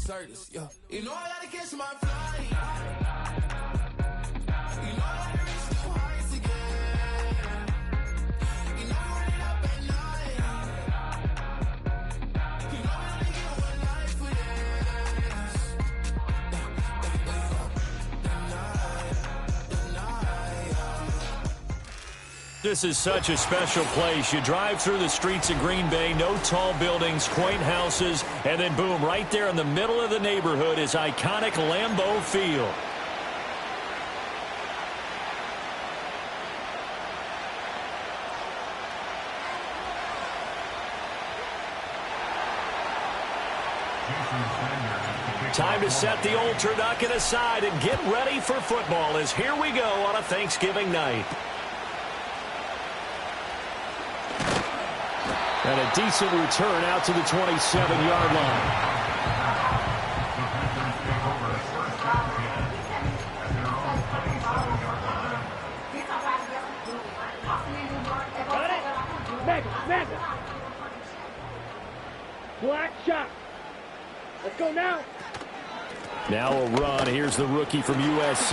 circus, yeah. You know I gotta catch my flight. You know I gotta reach new heights again. You know I'm running up at night. You know I only get one life for this. This is such a special place. You drive through the streets of Green Bay, no tall buildings, quaint houses, and then boom, right there in the middle of the neighborhood is iconic Lambeau Field. Time to set the old turducken aside and get ready for football as here we go on a Thanksgiving night. And a decent return out to the 27-yard line. Black shot. Let's go now. Now a run. Here's the rookie from USC.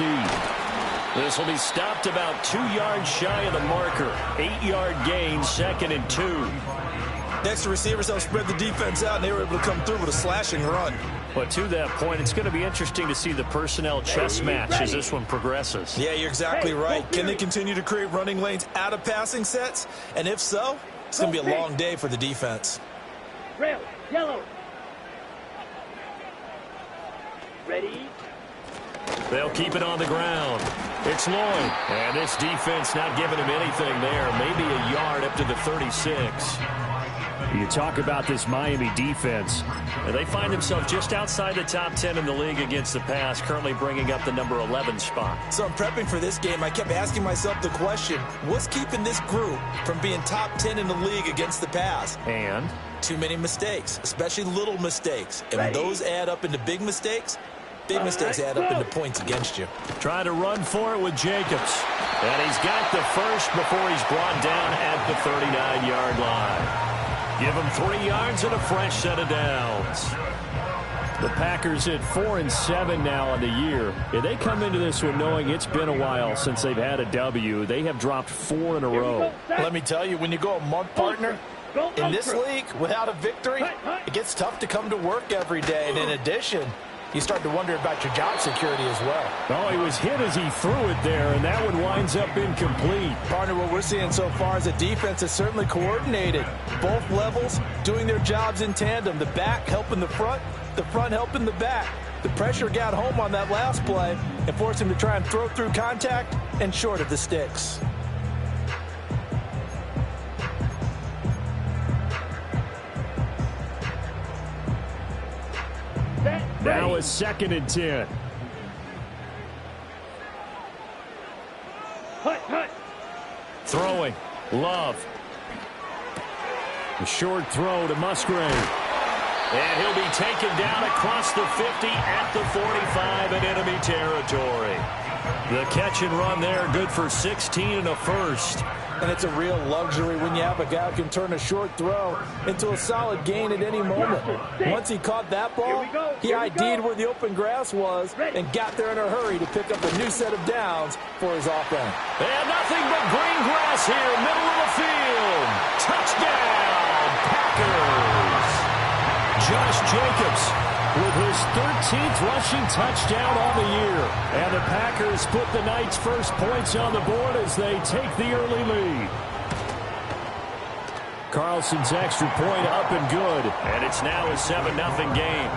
This will be stopped about 2 yards shy of the marker. 8-yard gain, 2nd and 2. Next, the receivers helped spread the defense out, and they were able to come through with a slashing run. But to that point, it's going to be interesting to see the personnel chess match as this one progresses. Yeah, you're exactly right. Can they continue to create running lanes out of passing sets? And if so, it's going to be a long day for the defense. Rail, yellow. Ready? They'll keep it on the ground. It's Lloyd. And this defense not giving him anything there. Maybe a yard up to the 36. You talk about this Miami defense. And they find themselves just outside the top 10 in the league against the pass, currently bringing up the number 11 spot. So I'm prepping for this game. I kept asking myself the question, what's keeping this group from being top 10 in the league against the pass? And? Too many mistakes, especially little mistakes. And when those add up into big mistakes add up into points against you. Trying to run for it with Jacobs. And he's got the first before he's brought down at the 39-yard line. Give him 3 yards and a fresh set of downs. The Packers at 4-7 now on the year. If they come into this one knowing it's been a while since they've had a W, they have dropped 4 in a row. Let me tell you, when you go a month, partner, in this league, without a victory, it gets tough to come to work every day. And in addition, you start to wonder about your job security as well. Oh, he was hit as he threw it there, and that one winds up incomplete. Partner, what we're seeing so far is the defense is certainly coordinated. Both levels doing their jobs in tandem. The back helping the front helping the back. The pressure got home on that last play and forced him to try and throw through contact and short of the sticks. Now a 2nd and 10. Throwing. Love. A short throw to Musgrave. And he'll be taken down across the 50 at the 45 in enemy territory. The catch and run there, good for 16 and a first. And it's a real luxury when you have a guy who can turn a short throw into a solid gain at any moment. Once he caught that ball, he ID'd where the open grass was and got there in a hurry to pick up a new set of downs for his offense. And nothing but green grass here, middle of the field. Touchdown, Packers. Josh Jacobs with his 13th rushing touchdown on the year. And the Packers put the night's first points on the board as they take the early lead. Carlson's extra point up and good. And it's now a 7-0 game.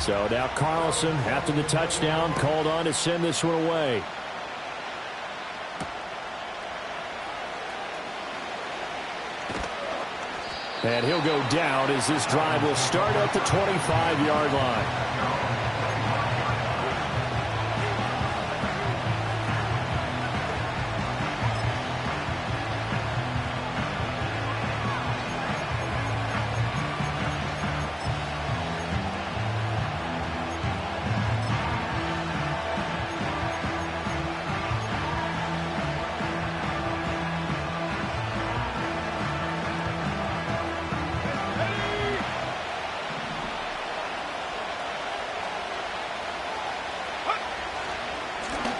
So now Carlson, after the touchdown, called on to send this one away. And he'll go down as this drive will start at the 25-yard line.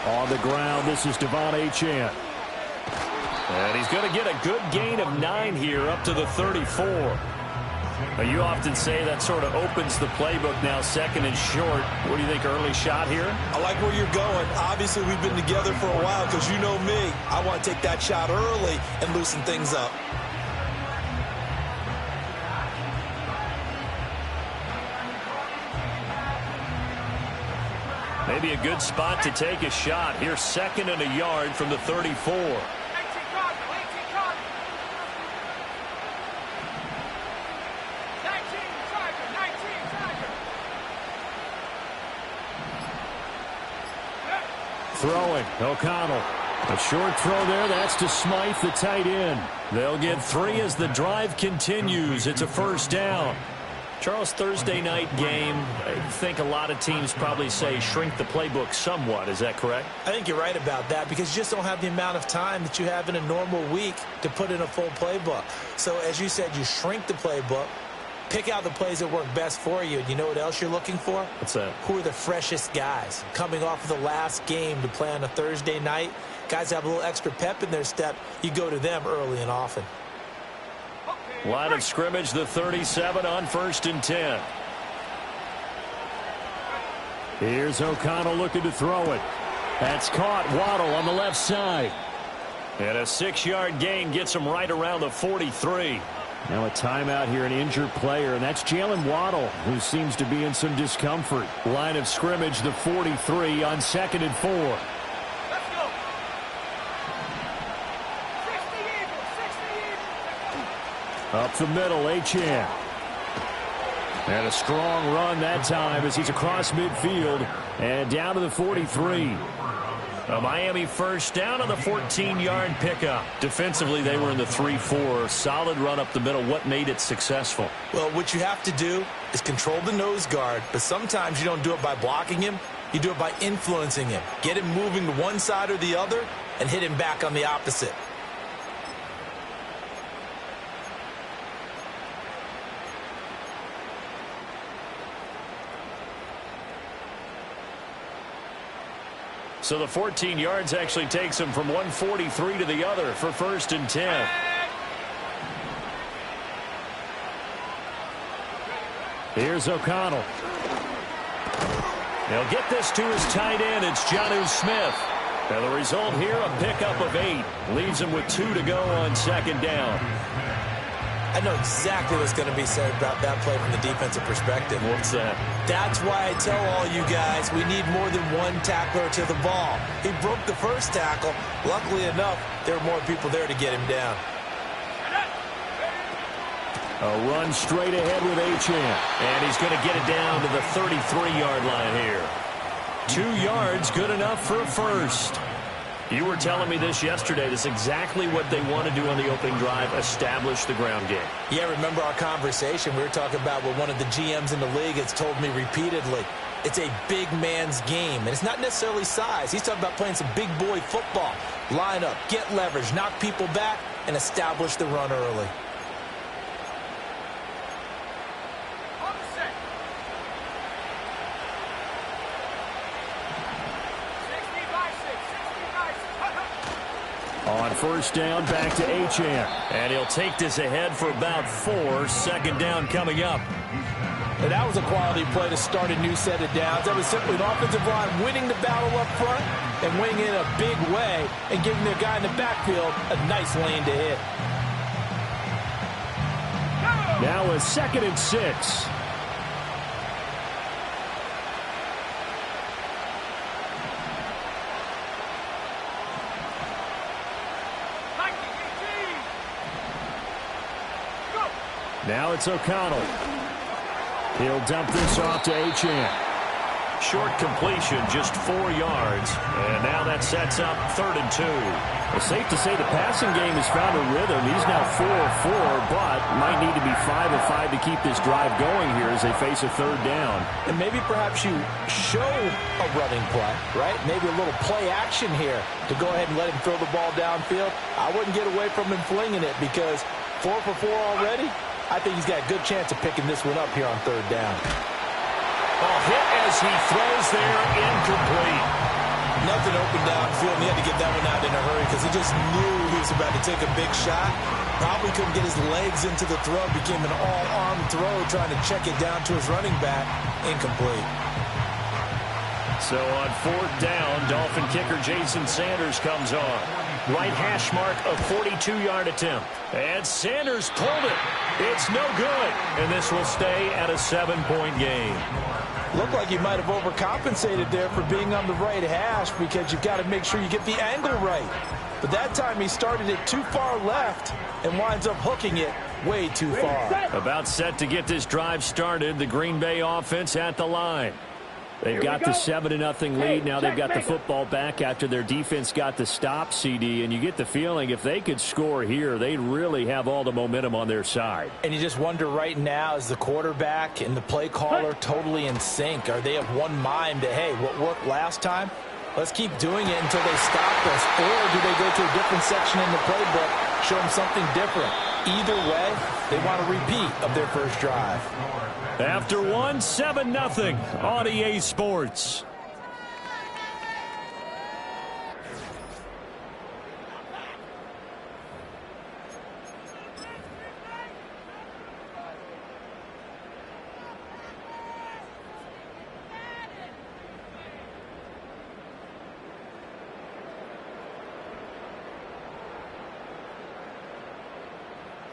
On the ground, this is Devon Achane. And he's going to get a good gain of 9 here up to the 34. Now, you often say that sort of opens the playbook now, second and short. What do you think, early shot here? I like where you're going. Obviously, we've been together for a while because you know me. I want to take that shot early and loosen things up. Maybe a good spot to take a shot. Here's 2nd and a yard from the 34. Throwing, O'Connell. A short throw there, that's to Smythe, the tight end. They'll get 3 as the drive continues. It's a first down. Charles, Thursday night game, I think a lot of teams probably say shrink the playbook somewhat. Is that correct? I think you're right about that because you just don't have the amount of time that you have in a normal week to put in a full playbook. So, as you said, you shrink the playbook, pick out the plays that work best for you. And you know what else you're looking for? What's that? Who are the freshest guys? Coming off of the last game to play on a Thursday night, guys have a little extra pep in their step. You go to them early and often. Line of scrimmage, the 37 on 1st and 10. Here's O'Connell looking to throw it. That's caught. Waddle on the left side. And a 6-yard gain gets him right around the 43. Now a timeout here, an injured player, and that's Jalen Waddle, who seems to be in some discomfort. Line of scrimmage, the 43 on 2nd and 4. Up the middle, Achane. And a strong run that time as he's across midfield and down to the 43. A Miami first down on the 14-yard pickup. Defensively, they were in the 3-4. Solid run up the middle. What made it successful? Well, what you have to do is control the nose guard, but sometimes you don't do it by blocking him. You do it by influencing him. Get him moving to one side or the other and hit him back on the opposite. So the 14 yards actually takes him from 143 to the other for 1st and 10. Here's O'Connell. They'll get this to his tight end. It's Jonnu Smith. And the result here, a pickup of 8. Leaves him with 2 to go on 2nd down. I know exactly what's going to be said about that play from the defensive perspective. What's that? That's why I tell all you guys we need more than one tackler to the ball. He broke the first tackle. Luckily enough, there were more people there to get him down. A run straight ahead with Achane. And he's going to get it down to the 33-yard line here. 2 yards, good enough for a first. You were telling me this yesterday. This is exactly what they want to do on the opening drive, establish the ground game. Yeah, remember our conversation? We were talking about what one of the GMs in the league has told me repeatedly. It's a big man's game, and it's not necessarily size. He's talking about playing some big boy football. Line up, get leverage, knock people back, and establish the run early. On first down, back to Achane. And he'll take this ahead for about 4. 2nd down coming up. And that was a quality play to start a new set of downs. That was simply an offensive line winning the battle up front and winning in a big way and giving their guy in the backfield a nice lane to hit. Now a 2nd and 6. Now it's O'Connell. He'll dump this off to Achane. Short completion, just 4 yards. And now that sets up 3rd and 2. It's safe to say the passing game has found a rhythm. He's now 4-4, but might need to be 5-5 to keep this drive going here as they face a 3rd down. And maybe perhaps you show a running play, right? Maybe a little play action here to go ahead and let him throw the ball downfield. I wouldn't get away from him flinging it because 4 for 4 already. I think he's got a good chance of picking this one up here on 3rd down. A hit as he throws there, incomplete. Nothing open downfield, and he had to get that one out in a hurry because he just knew he was about to take a big shot. Probably couldn't get his legs into the throw. Became an all-arm throw, trying to check it down to his running back. Incomplete. So on 4th down, Dolphin kicker Jason Sanders comes on. Right hash mark, a 42-yard attempt. And Sanders pulled it. It's no good. And this will stay at a 7-point game. Looked like you might have overcompensated there for being on the right hash because you've got to make sure you get the angle right. But that time he started it too far left and winds up hooking it way too far. About set to get this drive started. The Green Bay offense at the line. They've got the 7-0 lead. Now they've got the football back after their defense got the stop, CD. And you get the feeling if they could score here, they'd really have all the momentum on their side. And you just wonder right now, is the quarterback and the play caller totally in sync? Are they of one mind that, hey, what worked last time? Let's keep doing it until they stop us. Or do they go to a different section in the playbook, show them something different? Either way, they want a repeat of their first drive. After 7-0 on EA Sports.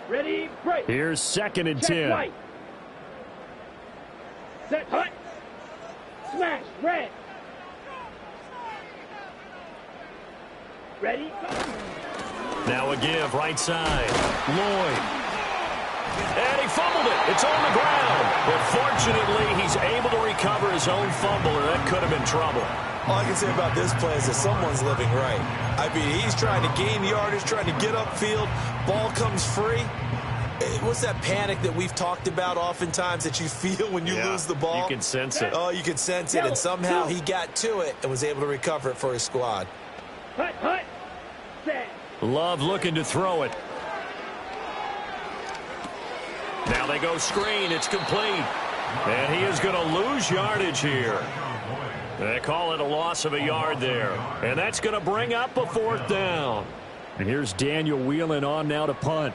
Ready, break. Here's 2nd and Check 10. right. Set, hut. Smash, red. Ready, go. Now a give, right side. Lloyd. And he fumbled it. It's on the ground. But fortunately, he's able to recover his own fumble, or that could have been trouble. All I can say about this play is that someone's living right. I mean, he's trying to gain yardage, trying to get upfield. Ball comes free. What's that panic that we've talked about oftentimes that you feel when you lose the ball? You can sense it. Oh, you can sense it, and somehow he got to it and was able to recover it for his squad. Hut, hut. Set. Love looking to throw it. Now they go screen. It's complete. And he is going to lose yardage here. They call it a loss of a yard there. And that's going to bring up a 4th down. And here's Daniel Whelan on now to punt.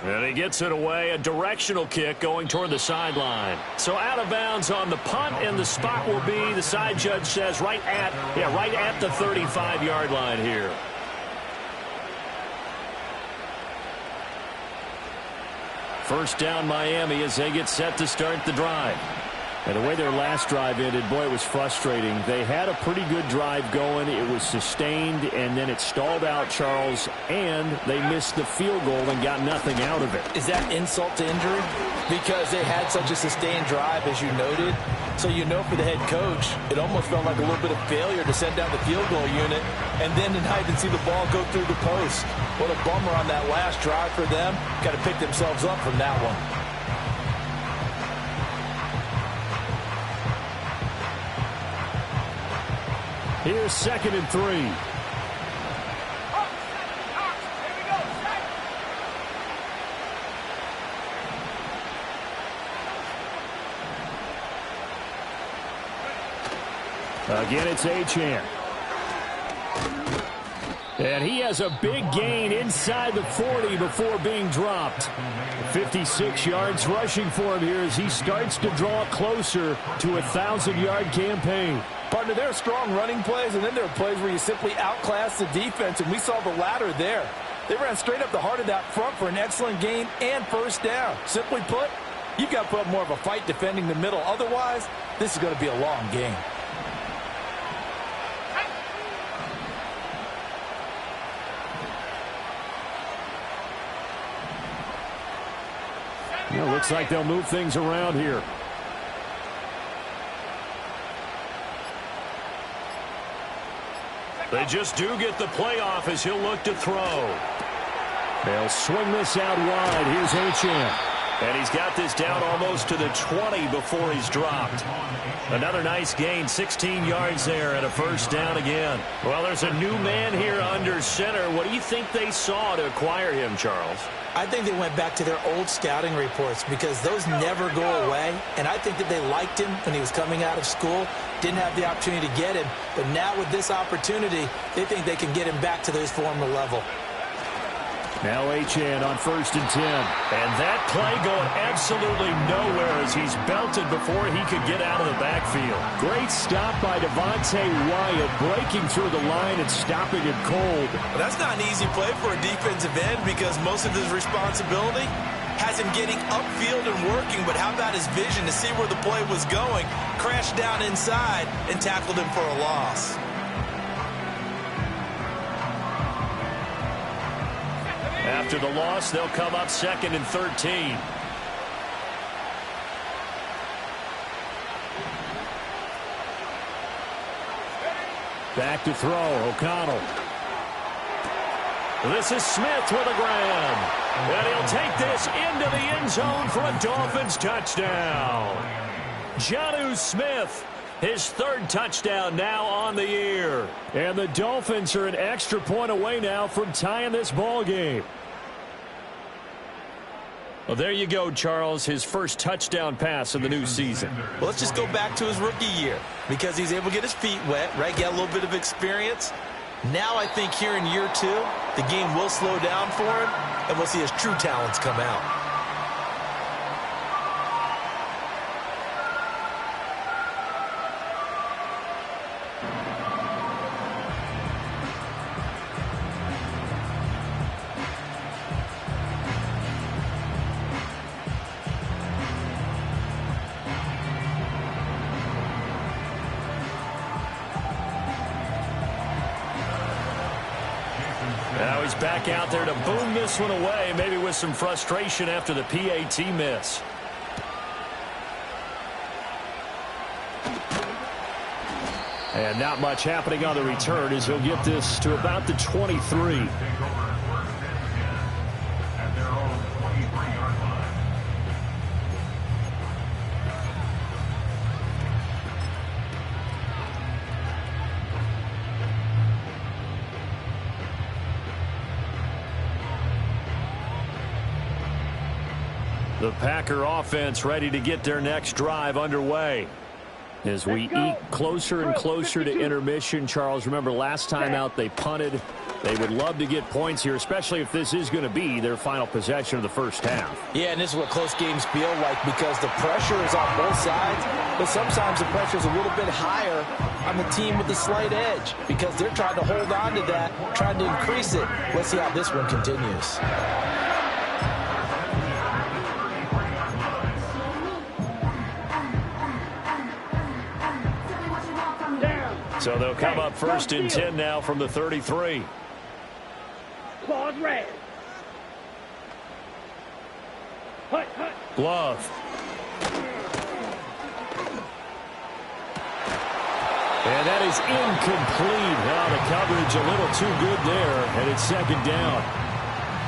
And he gets it away, a directional kick going toward the sideline. So out of bounds on the punt, and the spot will be, the side judge says, right at the 35-yard line here. First down Miami as they get set to start the drive. And the way their last drive ended, boy, it was frustrating. They had a pretty good drive going. It was sustained, and then it stalled out, Charles, and they missed the field goal and got nothing out of it. Is that insult to injury? Because they had such a sustained drive, as you noted. So you know for the head coach, it almost felt like a little bit of failure to send down the field goal unit and then tonight and see the ball go through the post. What a bummer on that last drive for them. Got to pick themselves up from that one. Here's 2nd and 3. Again, it's Achane. And he has a big gain inside the 40 before being dropped. 56 yards rushing for him here as he starts to draw closer to a 1,000-yard campaign. Partner, there are strong running plays, and then there are plays where you simply outclass the defense, and we saw the latter there. They ran straight up the heart of that front for an excellent gain and first down. Simply put, you've got to put up more of a fight defending the middle. Otherwise, this is going to be a long game. Well, looks like they'll move things around here. They just do get the playoff as he'll look to throw. They'll swing this out wide. Here's Achane. And he's got this down almost to the 20 before he's dropped. Another nice gain, 16 yards there and a first down again. Well, there's a new man here under center. What do you think they saw to acquire him, Charles? I think they went back to their old scouting reports because those never go away. And I think that they liked him when he was coming out of school. Didn't have the opportunity to get him. But now with this opportunity, they think they can get him back to his former level. Now Achane on 1st and 10. And that play going absolutely nowhere as he's belted before he could get out of the backfield. Great stop by Devontae Wyatt, breaking through the line and stopping it cold. Well, that's not an easy play for a defensive end because most of his responsibility has him getting upfield and working. But how about his vision to see where the play was going, crashed down inside, and tackled him for a loss. After the loss, they'll come up 2nd and 13. Back to throw, O'Connell. This is Smith with a grab. And he'll take this into the end zone for a Dolphins touchdown. Jonnu Smith, his 3rd touchdown now on the year. And the Dolphins are an extra point away now from tying this ball game. Well, there you go, Charles, his first touchdown pass of the new season. Well, let's just go back to his rookie year because he's able to get his feet wet, right? Get a little bit of experience. Now I think here in year 2, the game will slow down for him, and we'll see his true talents come out. Now he's back out there to boom this one away, maybe with some frustration after the PAT miss. And not much happening on the return as he'll get this to about the 23. The Packer offense ready to get their next drive underway. As we eat closer and closer to intermission, Charles, remember last time out they punted. They would love to get points here, especially if this is going to be their final possession of the first half. Yeah, and this is what close games feel like because the pressure is on both sides, but sometimes the pressure is a little bit higher on the team with the slight edge because they're trying to hold on to that, trying to increase it. Let's see how this one continues. So they'll come up 1st and 10 now from the 33. Claws red. Hut, hut. Love. And that is incomplete. Now the coverage a little too good there, and it's 2nd down.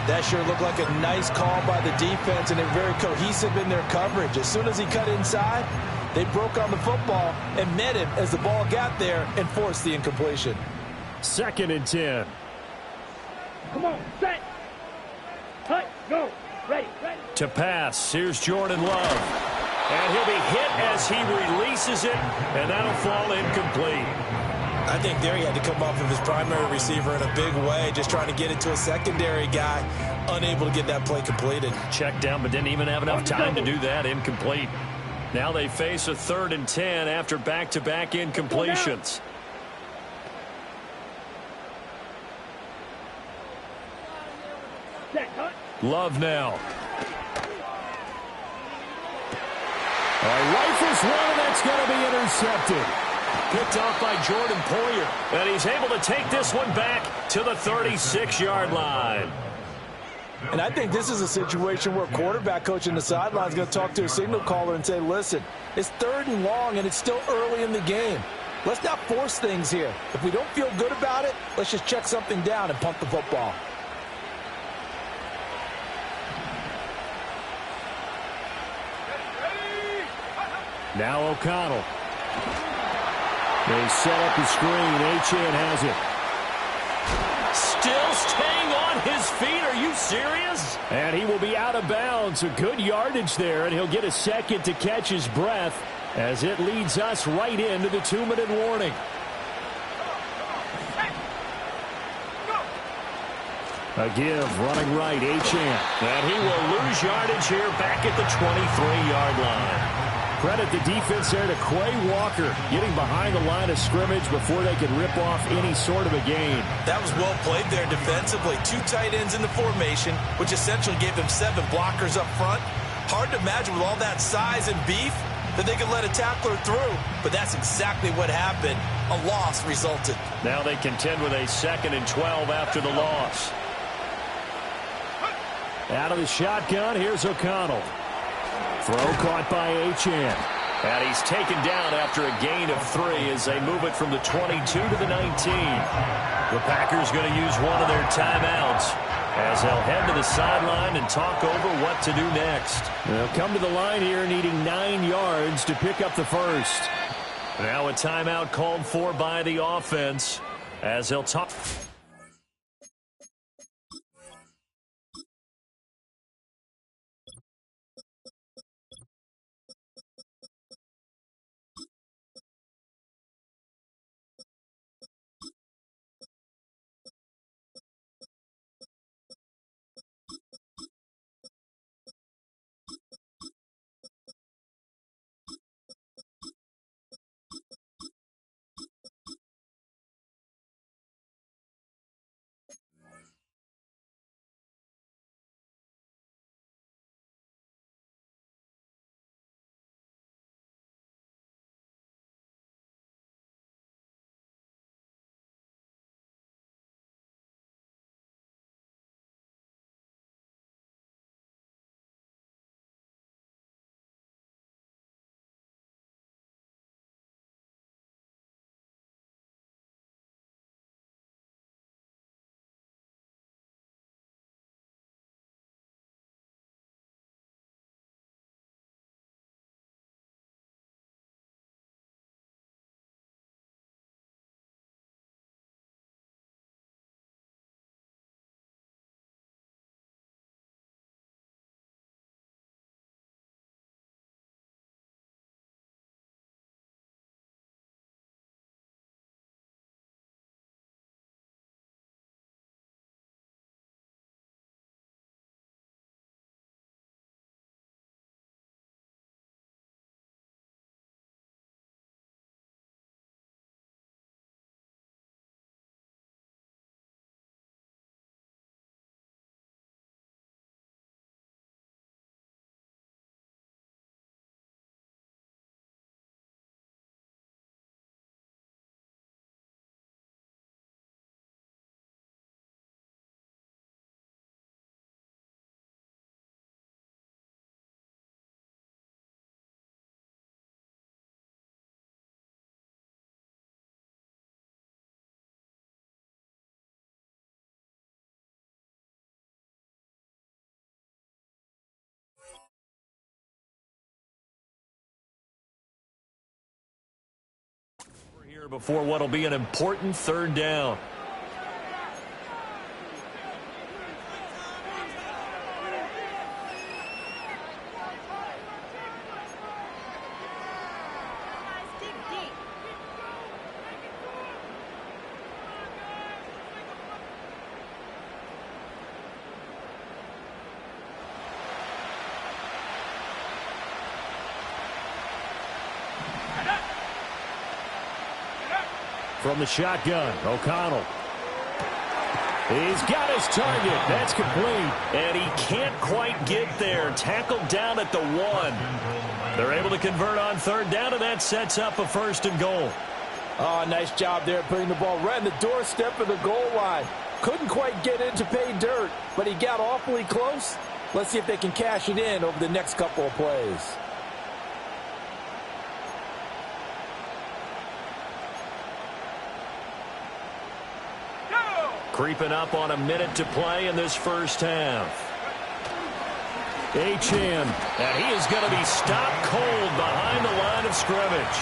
That sure looked like a nice call by the defense, and they're very cohesive in their coverage. As soon as he cut inside, they broke on the football and met him as the ball got there and forced the incompletion. 2nd and 10. Come on, set. Hut, go. Ready, ready. To pass, here's Jordan Love. And he'll be hit as he releases it, and that'll fall incomplete. I think there he had to come off of his primary receiver in a big way, just trying to get it to a secondary guy, unable to get that play completed. Checked down, but didn't even have enough time to do that. Incomplete. Now they face a 3rd and 10 after back-to-back incompletions. Set, hut. Love now. Rifles one, and that's going to be intercepted. Picked off by Jordan Poyer. And he's able to take this one back to the 36-yard line. And I think this is a situation where quarterback coach in the sideline is going to talk to a signal caller and say, listen, it's 3rd and long, and it's still early in the game. Let's not force things here. If we don't feel good about it, let's just check something down and punt the football. Now O'Connell. They set up the screen. Achane has it. Still staying on his feet. Are you serious? And he will be out of bounds. A good yardage there, and he'll get a second to catch his breath as it leads us right into the 2-minute warning. A give, running right, Achane. And he will lose yardage here back at the 23-yard line. Credit the defense there to Quay Walker, getting behind the line of scrimmage before they could rip off any sort of a gain. That was well played there defensively. 2 tight ends in the formation, which essentially gave them 7 blockers up front. Hard to imagine with all that size and beef that they could let a tackler through, but that's exactly what happened. A loss resulted. Now they contend with a 2nd and 12 after the loss. Out of the shotgun, here's O'Connell. Throw caught by Achane. And he's taken down after a gain of 3 as they move it from the 22 to the 19. The Packers going to use one of their timeouts as they'll head to the sideline and talk over what to do next. They'll come to the line here needing 9 yards to pick up the first. Now a timeout called for by the offense as they'll talk. Here before what will be an important 3rd down. From the shotgun, O'Connell. He's got his target. That's complete. And he can't quite get there. Tackled down at the 1. They're able to convert on 3rd down, and that sets up a 1st and goal. Oh, nice job there putting the ball right in the doorstep of the goal line. Couldn't quite get in to pay dirt, but he got awfully close. Let's see if they can cash it in over the next couple of plays. Creeping up on a minute to play in this 1st half. Achane, and he is going to be stopped cold behind the line of scrimmage.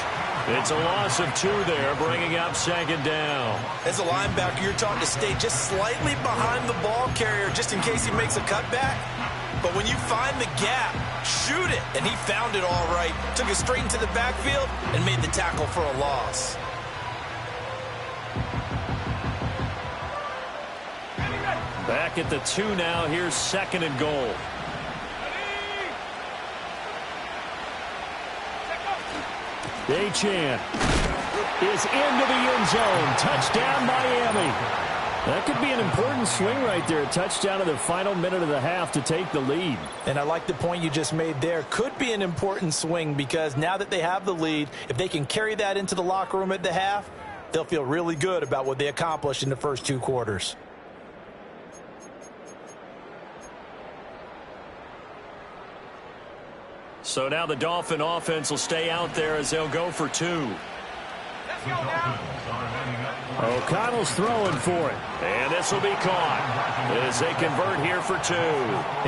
It's a loss of 2 there, bringing up second down. As a linebacker, you're taught to stay just slightly behind the ball carrier just in case he makes a cutback. But when you find the gap, shoot it. And he found it all right. Took it straight into the backfield and made the tackle for a loss. Back at the 2 now. Here's second and goal. Achane is into the end zone. Touchdown, Miami. That could be an important swing right there. A touchdown in the final minute of the half to take the lead. And I like the point you just made there. Could be an important swing because now that they have the lead, if they can carry that into the locker room at the half, they'll feel really good about what they accomplished in the first 2 quarters. So now the Dolphin offense will stay out there as they'll go for 2. O'Connell's throwing for it. And this will be caught as they convert here for 2.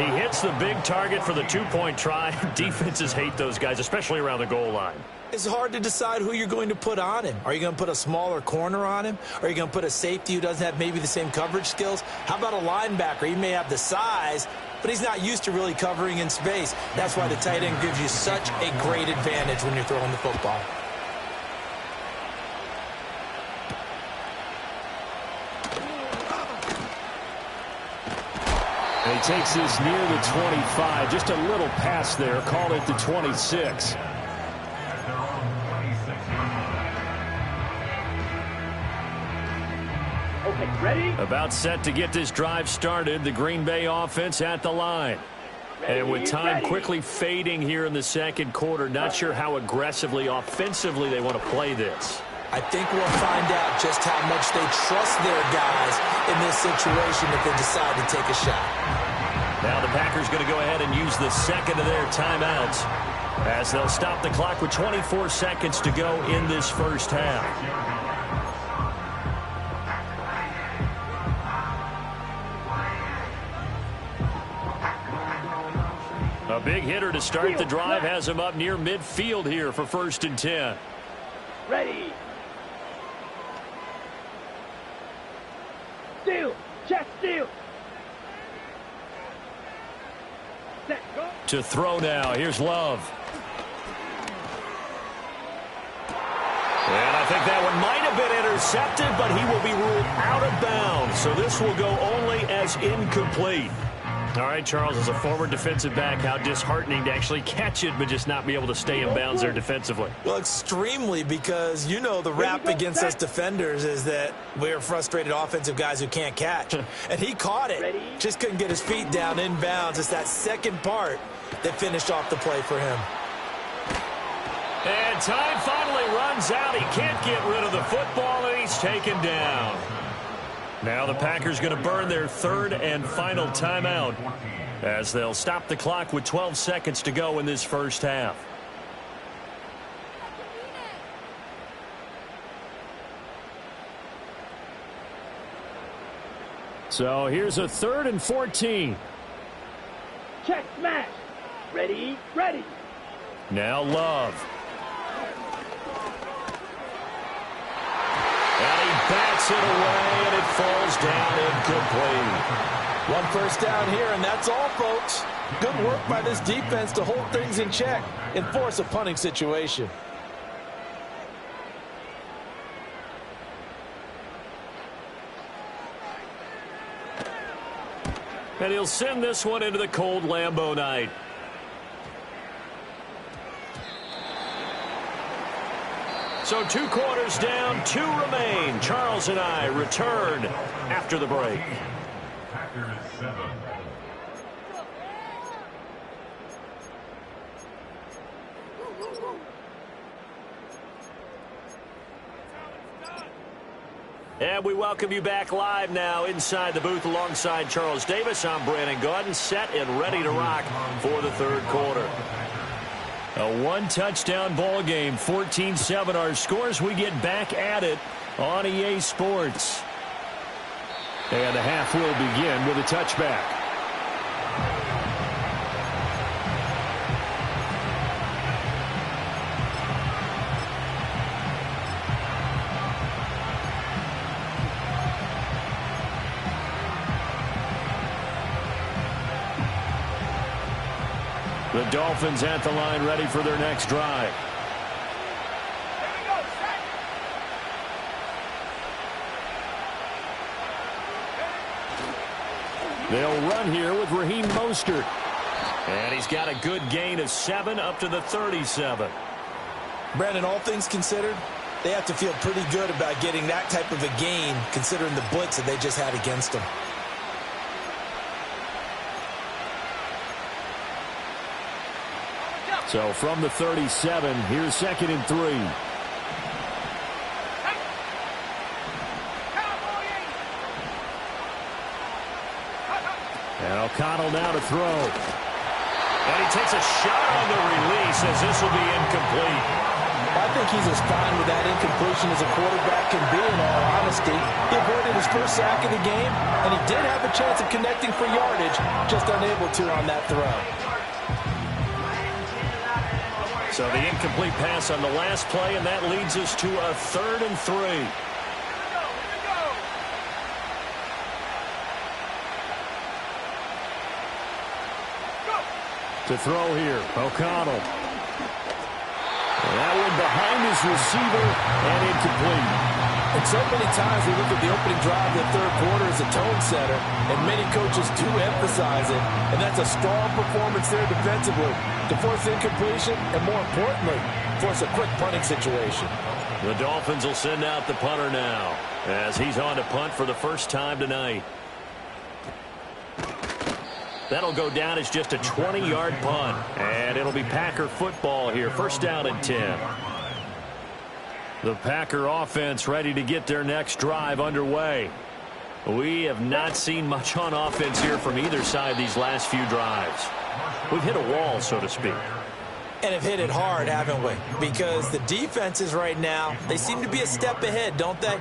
He hits the big target for the 2-point try. Defenses hate those guys, especially around the goal line. It's hard to decide who you're going to put on him. Are you going to put a smaller corner on him? Or are you going to put a safety who doesn't have maybe the same coverage skills? How about a linebacker? He may have the size, but he's not used to really covering in space. That's why the tight end gives you such a great advantage when you're throwing the football. And he takes this near the 25. Just a little pass there. Call it the 26. Okay, ready? About set to get this drive started. The Green Bay offense at the line. And with time quickly fading here in the second quarter, not sure how aggressively, offensively they want to play this. I think we'll find out just how much they trust their guys in this situation if they decide to take a shot. Now the Packers going to go ahead and use the second of their timeouts as they'll stop the clock with 24 seconds to go in this first half. A big hitter to start the drive has him up near midfield here for 1st and 10. Ready. Steal. Chest steal. Set, go. To throw now. Here's Love. And I think that one might have been intercepted, but he will be ruled out of bounds. So this will go only as incomplete. All right, Charles, as a former defensive back, how disheartening to actually catch it but just not be able to stay in bounds there defensively. Well, extremely, because you know the rap against us defenders is that we're frustrated offensive guys who can't catch. And he caught it. Just couldn't get his feet down in bounds. It's that second part that finished off the play for him. And time finally runs out. He can't get rid of the football, and he's taken down. Now the Packers going to burn their 3rd and final timeout as they'll stop the clock with 12 seconds to go in this first half. So here's a 3rd and 14. Check smash. Ready, ready. Now Love. And he bats it away, and it falls down incomplete. 1 first down here, and that's all, folks. Good work by this defense to hold things in check and force a punting situation. And he'll send this one into the cold Lambeau night. So 2 quarters down, 2 remain. Charles and I return after the break. Packers 7. And we welcome you back live now inside the booth alongside Charles Davis. I'm Brandon Gaudin, set and ready to rock for the 3rd quarter. A 1-touchdown ball game, 14-7 our scores. We get back at it on EA Sports. And the half will begin with a touchback. The Dolphins at the line ready for their next drive. They'll run here with Raheem Mostert. And he's got a good gain of 7 up to the 37. Brandon, all things considered, they have to feel pretty good about getting that type of a gain considering the blitz that they just had against them. So from the 37, here's 2nd and 3. And O'Connell now to throw. And he takes a shot on the release as this will be incomplete. I think he's as fine with that incompletion as a quarterback can be, in all honesty. He avoided his first sack of the game, and he did have a chance of connecting for yardage, just unable to on that throw. So the incomplete pass on the last play, and that leads us to a 3rd and 3. To throw here, O'Connell. That one behind his receiver and incomplete. And so many times we look at the opening drive of the third quarter as a tone setter, and many coaches do emphasize it, and that's a strong performance there defensively to force incompletion and, more importantly, force a quick punting situation. The Dolphins will send out the punter now as he's on to punt for the first time tonight. That'll go down as just a 20-yard punt, and it'll be Packer football here. 1st down and 10. The Packer offense ready to get their next drive underway. We have not seen much on offense here from either side these last few drives. We've hit a wall, so to speak. And have hit it hard, haven't we? Because the defenses right now, they seem to be a step ahead, don't they?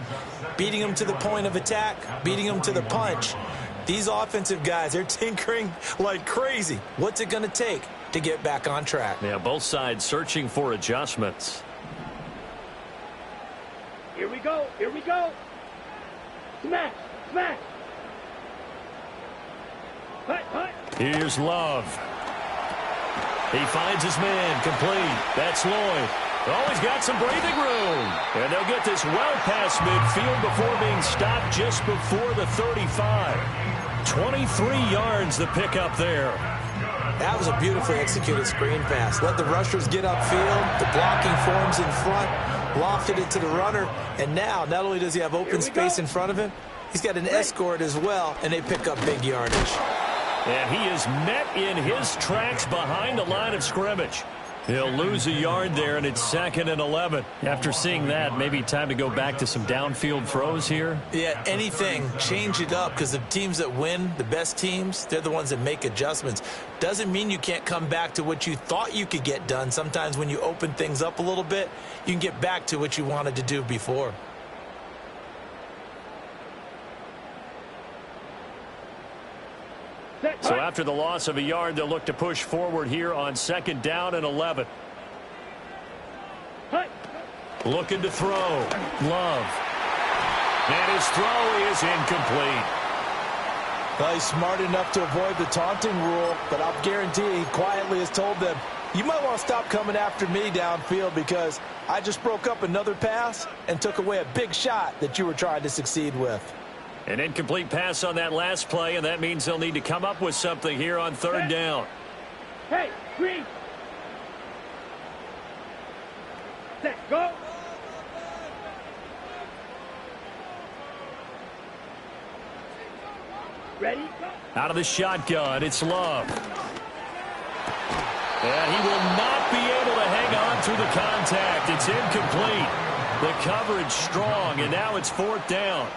Beating them to the point of attack, beating them to the punch. These offensive guys, they're tinkering like crazy. What's it going to take to get back on track? Yeah, both sides searching for adjustments. Here we go. Here we go. Smash. Smash. Punt. Punt. Here's Love. He finds his man, complete. That's Lloyd. Oh, he's got some breathing room. And they'll get this well past midfield before being stopped just before the 35. 23 yards the pickup there. That was a beautifully executed screen pass. Let the rushers get upfield. The blocking forms in front. Lofted it to the runner. And now, not only does he have open space in front of him, he's got an escort as well, and they pick up big yardage. And he is met in his tracks behind the line of scrimmage. He'll lose a yard there, and it's 2nd and 11. After seeing that, maybe time to go back to some downfield throws here. Yeah, anything. Change it up, because the teams that win, the best teams, they're the ones that make adjustments. Doesn't mean you can't come back to what you thought you could get done. Sometimes when you open things up a little bit, you can get back to what you wanted to do before. So after the loss of a yard, they'll look to push forward here on 2nd down and 11. Looking to throw. Love. And his throw is incomplete. Well, he's smart enough to avoid the taunting rule, but I'll guarantee he quietly has told them, you might want to stop coming after me downfield because I just broke up another pass and took away a big shot that you were trying to succeed with. An incomplete pass on that last play, and that means they'll need to come up with something here on 3rd down. Hey, green. Set, go. Ready, go. Out of the shotgun, it's Love. And he will not be able to hang on through the contact. It's incomplete. The coverage strong, and now it's 4th down.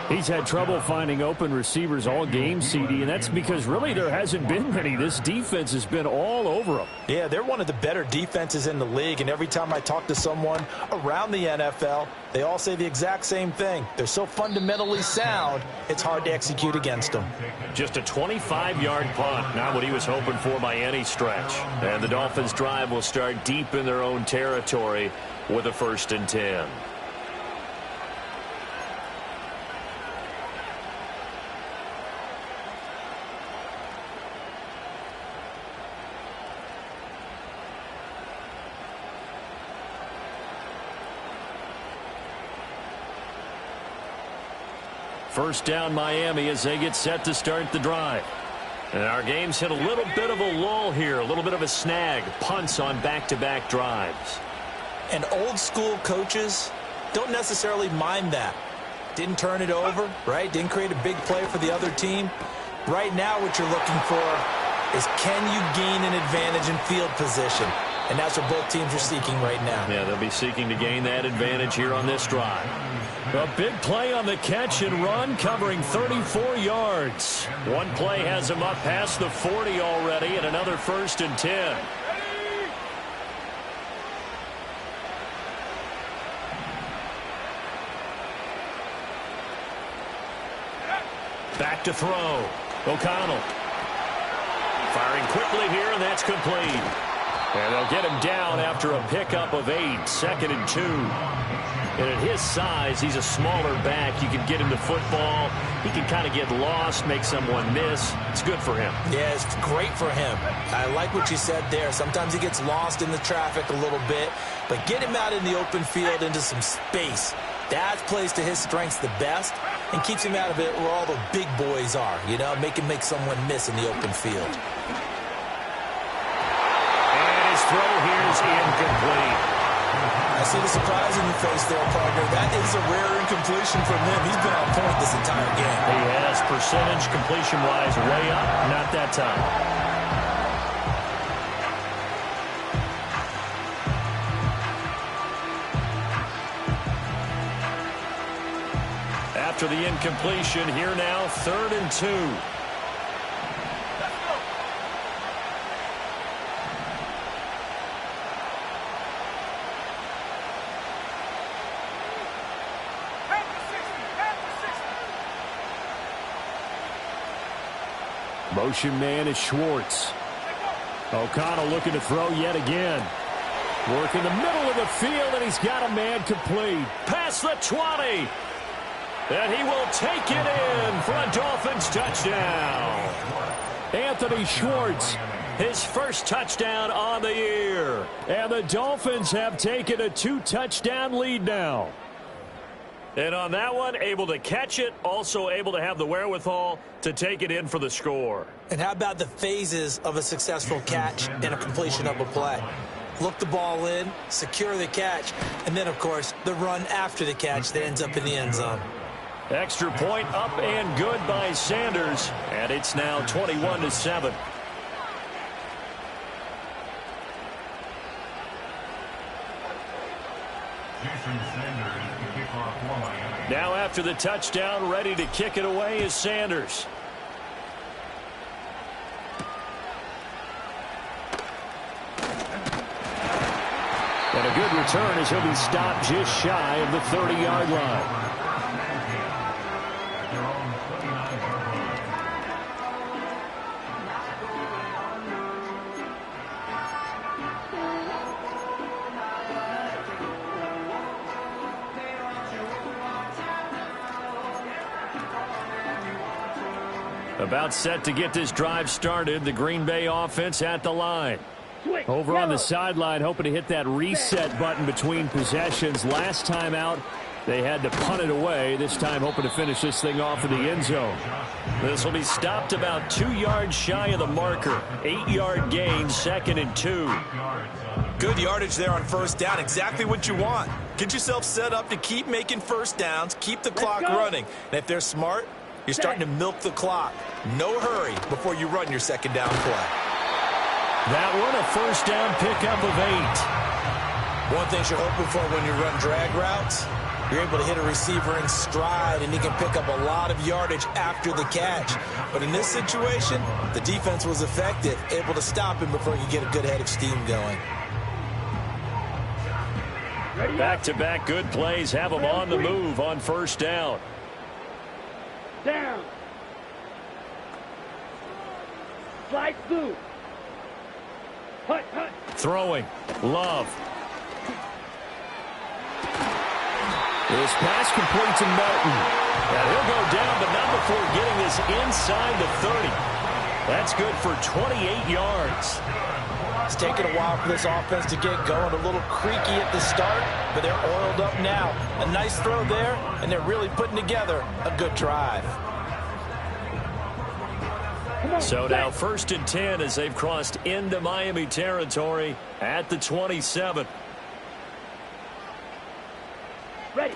He's had trouble finding open receivers all game, CD, and that's because really there hasn't been many. This defense has been all over them. Yeah, they're one of the better defenses in the league, and every time I talk to someone around the NFL, they all say the exact same thing. They're so fundamentally sound, it's hard to execute against them. Just a 25-yard punt, not what he was hoping for by any stretch. And the Dolphins' drive will start deep in their own territory with a 1st and 10. First down Miami as they get set to start the drive. And our game's hit a little bit of a lull here, a little bit of a snag. Punts on back-to-back drives. And old school coaches don't necessarily mind that. Didn't turn it over, right? Didn't create a big play for the other team. Right now what you're looking for is, can you gain an advantage in field position? And that's what both teams are seeking right now. Yeah, they'll be seeking to gain that advantage here on this drive. A big play on the catch and run, covering 34 yards. One play has him up past the 40 already, and another 1st and 10. Back to throw. O'Connell. Firing quickly here, and that's complete. And they'll get him down after a pickup of 8, 2nd and 2. And at his size, he's a smaller back. You can get him the football. He can kind of get lost, make someone miss. It's good for him. Yeah, it's great for him. I like what you said there. Sometimes he gets lost in the traffic a little bit, but get him out in the open field into some space. That plays to his strengths the best and keeps him out of it where all the big boys are, you know, make someone miss in the open field. Throw here's incomplete. I see the surprise in your face there, partner. That is a rare incompletion from him. He's been on point this entire game. He has percentage completion-wise way up. Not that time. After the incompletion, here now, 3rd and 2. Motion man is Schwartz. O'Connell looking to throw yet again. Work in the middle of the field, and he's got a man complete. Past the 20. And he will take it in for a Dolphins touchdown. Anthony Schwartz, his first touchdown on the year. And the Dolphins have taken a 2-touchdown lead now. And on that one, able to catch it, also able to have the wherewithal to take it in for the score. And how about the phases of a successful catch and a completion of a play? Look the ball in, secure the catch, and then, of course, the run after the catch that ends up in the end zone. Extra point up and good by Sanders, and it's now 21-7. Jason Sanders, the kickoff for Miami. Now after the touchdown, ready to kick it away is Sanders. And a good return as he'll be stopped just shy of the 30-yard line. About set to get this drive started. The Green Bay offense at the line. Over on the sideline, hoping to hit that reset button between possessions. Last time out, they had to punt it away. This time, hoping to finish this thing off in the end zone. This will be stopped about 2 yards shy of the marker. 8-yard gain, 2nd and 2. Good yardage there on first down. Exactly what you want. Get yourself set up to keep making first downs, keep the clock running. And if they're smart, you're starting to milk the clock. No hurry before you run your second down play. That one, a first down pickup of 8. One thing you're hoping for when you run drag routes, you're able to hit a receiver in stride, and he can pick up a lot of yardage after the catch. But in this situation, the defense was effective, able to stop him before you get a good head of steam going. Back-to-back good plays have him on the move on first down. Down. Slide through. Hut, hut. Throwing. Love. This pass complete to Martin. And he'll go down, but not before getting this inside the 30. That's good for 28 yards. It's taken a while for this offense to get going. A little creaky at the start, but they're oiled up now. A nice throw there, and they're really putting together a good drive. So now 1st and 10 as they've crossed into Miami territory at the 27. Ready.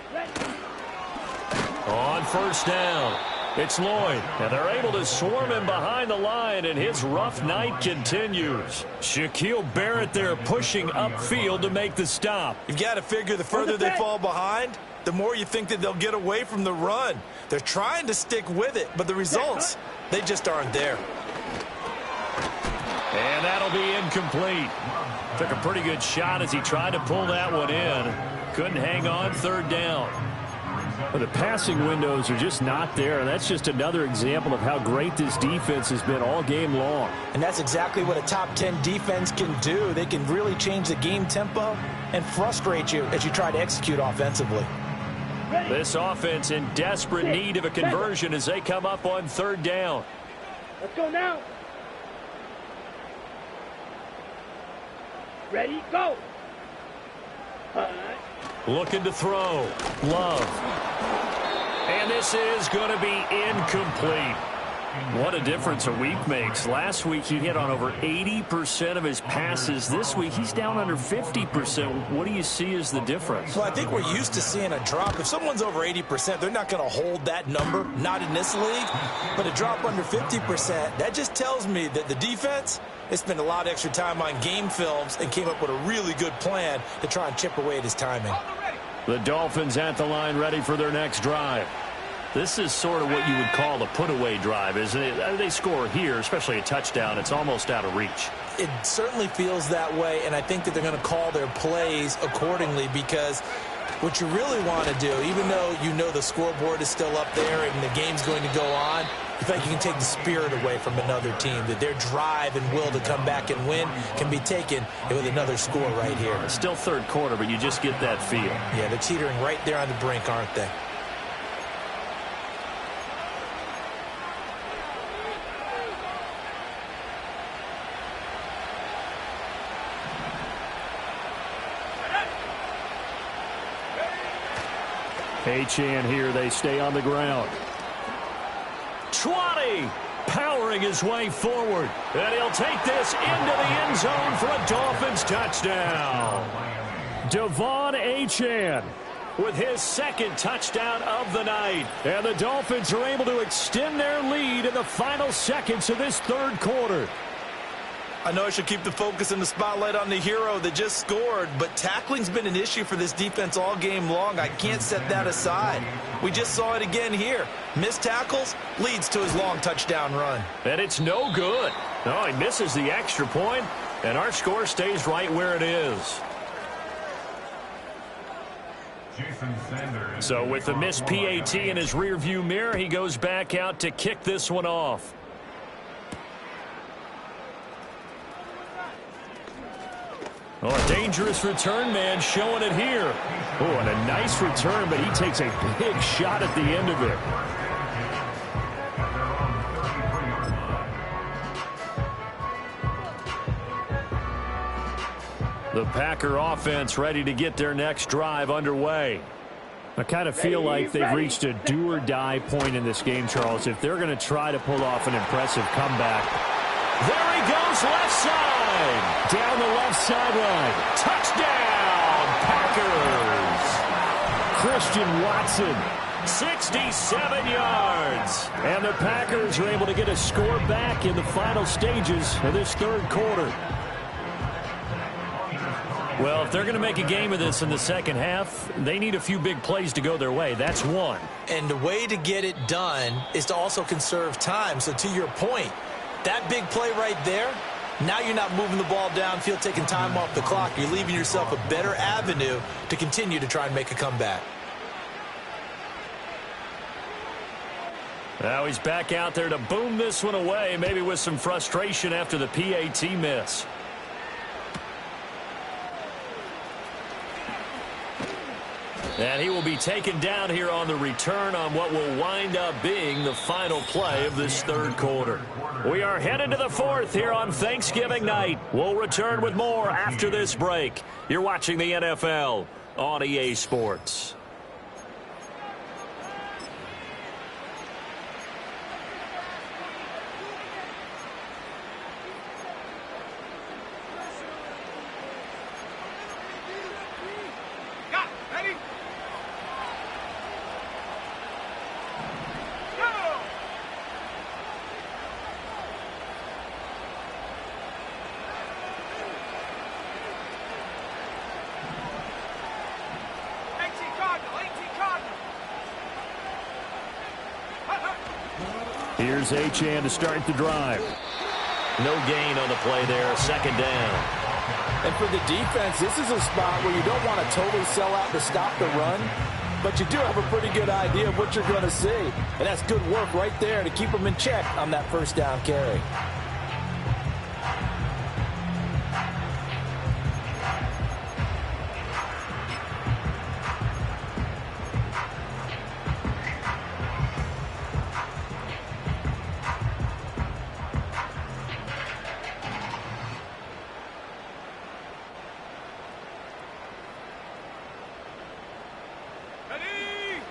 On 1st down, it's Lloyd. And they're able to swarm him behind the line, and his rough night continues. Shaquille Barrett there pushing upfield to make the stop. You've got to figure the further they fall behind, the more you think that they'll get away from the run. They're trying to stick with it, but the results, they just aren't there. And that'll be incomplete. Took a pretty good shot as he tried to pull that one in. Couldn't hang on 3rd down. But the passing windows are just not there. And that's just another example of how great this defense has been all game long. And that's exactly what a top 10 defense can do. They can really change the game tempo and frustrate you as you try to execute offensively. This offense in desperate need of a conversion as they come up on 3rd down. Let's go now. Ready, go. Looking to throw. Love. And this is going to be incomplete. What a difference a week makes. Last week he hit on over 80% of his passes. This week he's down under 50%. What do you see as the difference? Well, I think we're used to seeing a drop. If someone's over 80%, they're not going to hold that number, not in this league. But a drop under 50%, that just tells me that the defense, they spent a lot of extra time on game films and came up with a really good plan to try and chip away at his timing. The Dolphins at the line ready for their next drive. This is sort of what you would call the put-away drive, isn't it? They score here, especially a touchdown. It's almost out of reach. It certainly feels that way, and I think that they're going to call their plays accordingly because what you really want to do, even though you know the scoreboard is still up there and the game's going to go on, I feel like you can take the spirit away from another team, that their drive and will to come back and win can be taken with another score right here. It's still 3rd quarter, but you just get that feel. Yeah, they're teetering right there on the brink, aren't they? Achane here. They stay on the ground. 20, powering his way forward. And he'll take this into the end zone for a Dolphins touchdown. Devon Achane With his 2nd touchdown of the night. And the Dolphins are able to extend their lead in the final seconds of this 3rd quarter. I know I should keep the focus and the spotlight on the hero that just scored, but tackling's been an issue for this defense all game long. I can't set that aside. We just saw it again here. Missed tackles leads to his long touchdown run. And it's no good. No, he misses the extra point, and our score stays right where it is. Jason Sanders. So with the missed PAT in his rearview mirror, he goes back out to kick this one off. Oh, a dangerous return man showing it here. Oh, and a nice return, but he takes a big shot at the end of it. The Packer offense ready to get their next drive underway. I kind of feel like they've reached a do-or-die point in this game, Charles, if they're going to try to pull off an impressive comeback. There he goes, left side. Down the left sideline. Touchdown, Packers. Christian Watson. 67 yards. And the Packers are able to get a score back in the final stages of this 3rd quarter. Well, if they're going to make a game of this in the 2nd half, they need a few big plays to go their way. That's one. And the way to get it done is to also conserve time. So to your point, that big play right there, now you're not moving the ball downfield, taking time off the clock. You're leaving yourself a better avenue to continue to try and make a comeback. Now he's back out there to boom this one away, maybe with some frustration after the PAT miss. And he will be taken down here on the return on what will wind up being the final play of this third quarter. We are headed to the fourth here on Thanksgiving night. We'll return with more after this break. You're watching the NFL on EA Sports. Here's Achane to start the drive. No gain on the play there, second down. And for the defense, this is a spot where you don't want to totally sell out to stop the run, but you do have a pretty good idea of what you're going to see. And that's good work right there to keep them in check on that first down carry.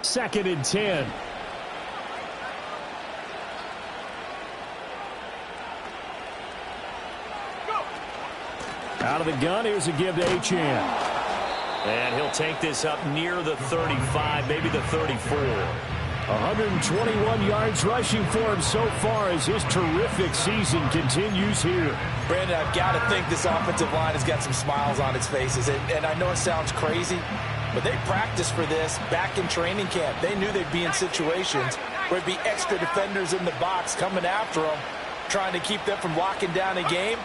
Second and 10. Out of the gun, here's a give to Achane. And he'll take this up near the 35, maybe the 34. 121 yards rushing for him so far as his terrific season continues here. Brandon, I've got to think this offensive line has got some smiles on its faces. And I know it sounds crazy, but they practiced for this back in training camp. They knew they'd be in situations where there'd be extra defenders in the box coming after them, trying to keep them from locking down a game.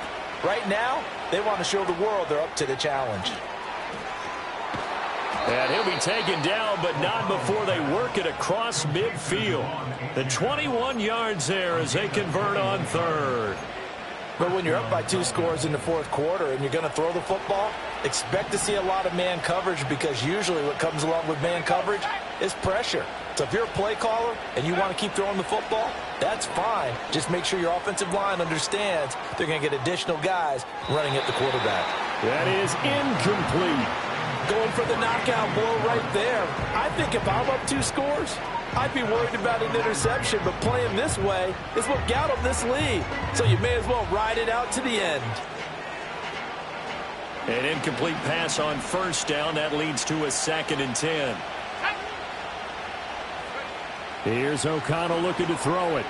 Right now, they want to show the world they're up to the challenge. And he'll be taken down, but not before they work it across midfield. The 21 yards there as they convert on third. But when you're up by 2 scores in the fourth quarter and you're going to throw the football, expect to see a lot of man coverage, because usually what comes along with man coverage is pressure. So if you're a play caller and you want to keep throwing the football, that's fine. Just make sure your offensive line understands they're going to get additional guys running at the quarterback. That is incomplete. Going for the knockout blow right there. I think if I'm up 2 scores, I'd be worried about an interception, but playing this way is what got them this lead. So you may as well ride it out to the end. An incomplete pass on first down. That leads to a 2nd and 10. Here's O'Connell looking to throw it.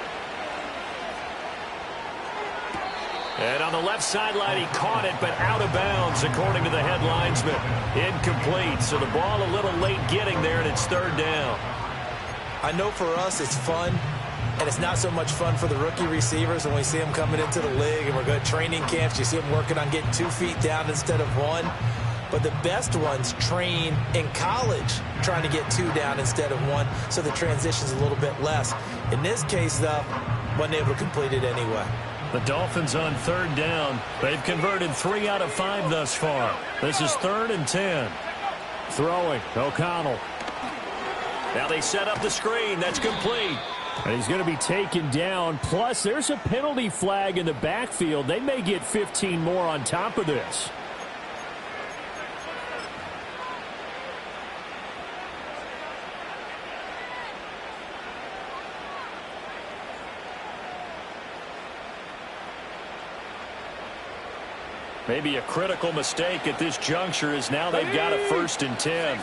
And on the left sideline, he caught it, but out of bounds, according to the head linesman. Incomplete, so the ball a little late getting there, and it's 3rd down. I know for us it's fun, and it's not so much fun for the rookie receivers when we see them coming into the league, and we're going to training camps. You see them working on getting 2 feet down instead of 1. But the best ones train in college trying to get 2 down instead of 1, so the transition's a little bit less. In this case, though, wasn't able to complete it anyway. The Dolphins on 3rd down. They've converted 3 out of 5 thus far. This is 3rd and 10. Throwing, O'Connell. Now they set up the screen. That's complete. And he's going to be taken down. Plus, there's a penalty flag in the backfield. They may get 15 more on top of this. Maybe a critical mistake at this juncture, as now they've got a 1st and 10.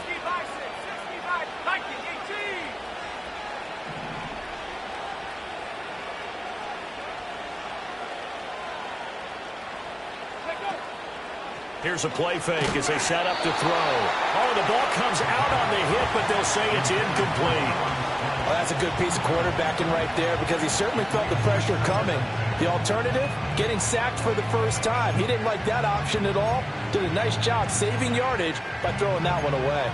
Here's a play fake as they set up to throw. Oh, the ball comes out on the hit, but they'll say it's incomplete. Well, that's a good piece of quarterbacking right there, because he certainly felt the pressure coming. The alternative, getting sacked for the first time. He didn't like that option at all. Did a nice job saving yardage by throwing that one away.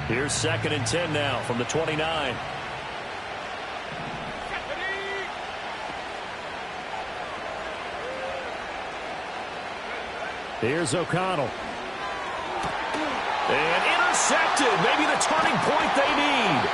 Here's 2nd and 10 now from the 29. Here's O'Connell. And intercepted. Maybe the turning point they need.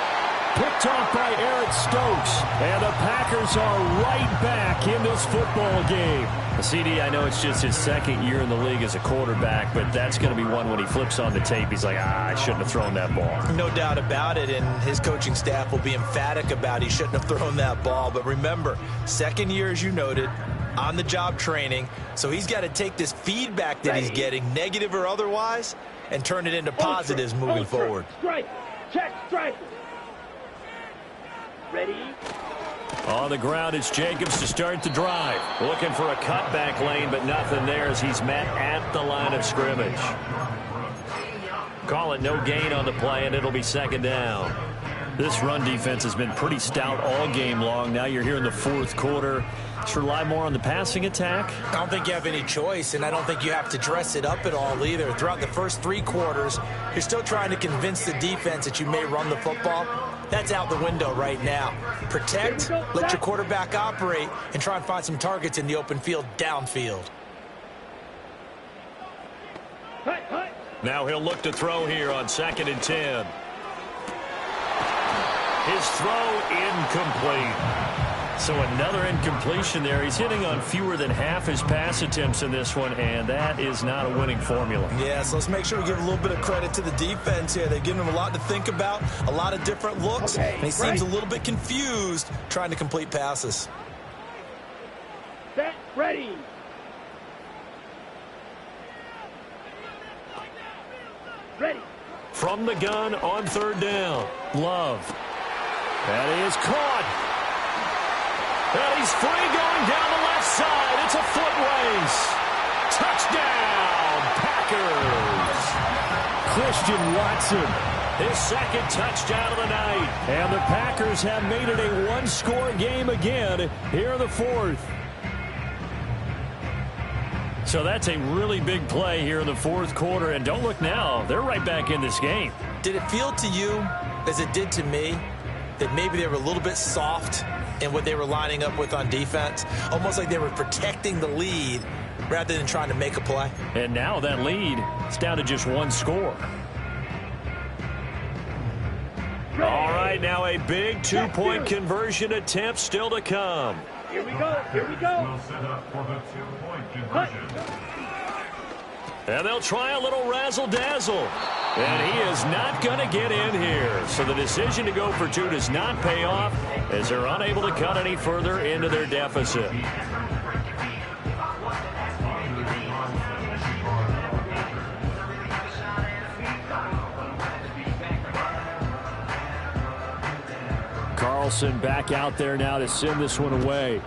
Picked off by Eric Stokes. And the Packers are right back in this football game. CD, I know it's just his second year in the league as a quarterback, but that's going to be one when he flips on the tape. He's like, I shouldn't have thrown that ball. No doubt about it, and his coaching staff will be emphatic about he shouldn't have thrown that ball. But remember, second year, as you noted, on-the-job training, so he's got to take this feedback that he's getting, negative or otherwise, and turn it into positives moving forward. Strike. Check. Strike. Ready? On the ground, it's Jacobs to start the drive. Looking for a cutback lane, but nothing there as he's met at the line of scrimmage. Call it no gain on the play, and it'll be second down. This run defense has been pretty stout all game long. Now you're here in the fourth quarter. Should rely more on the passing attack. I don't think you have any choice, and I don't think you have to dress it up at all either. Throughout the first 3 quarters, you're still trying to convince the defense that you may run the football. That's out the window right now. Protect, let your quarterback operate, and try and find some targets in the open field downfield. Now he'll look to throw here on 2nd and 10. His throw incomplete. So another incompletion there. He's hitting on fewer than half his pass attempts in this one, and that is not a winning formula. Yeah, so let's make sure we give a little bit of credit to the defense here. They've given him a lot to think about, a lot of different looks, and he seems a little bit confused trying to complete passes. Set. Ready. Ready. From the gun on 3rd down. Love. That is caught. And he's free going down the left side. It's a foot race. Touchdown, Packers. Christian Watson. His 2nd touchdown of the night. And the Packers have made it a one-score game again here in the 4th. So that's a really big play here in the 4th quarter. And don't look now. They're right back in this game. Did it feel to you, as it did to me, that maybe they were a little bit soft in what they were lining up with on defense? Almost like they were protecting the lead rather than trying to make a play. And now that lead is down to just 1 score. All right, now a big 2-point conversion attempt still to come. Here we go. Here we go. We'll set up for the 2-point conversion. And they'll try a little razzle-dazzle. And he is not going to get in here. So the decision to go for 2 does not pay off as they're unable to cut any further into their deficit. Carlson back out there now to send this one away.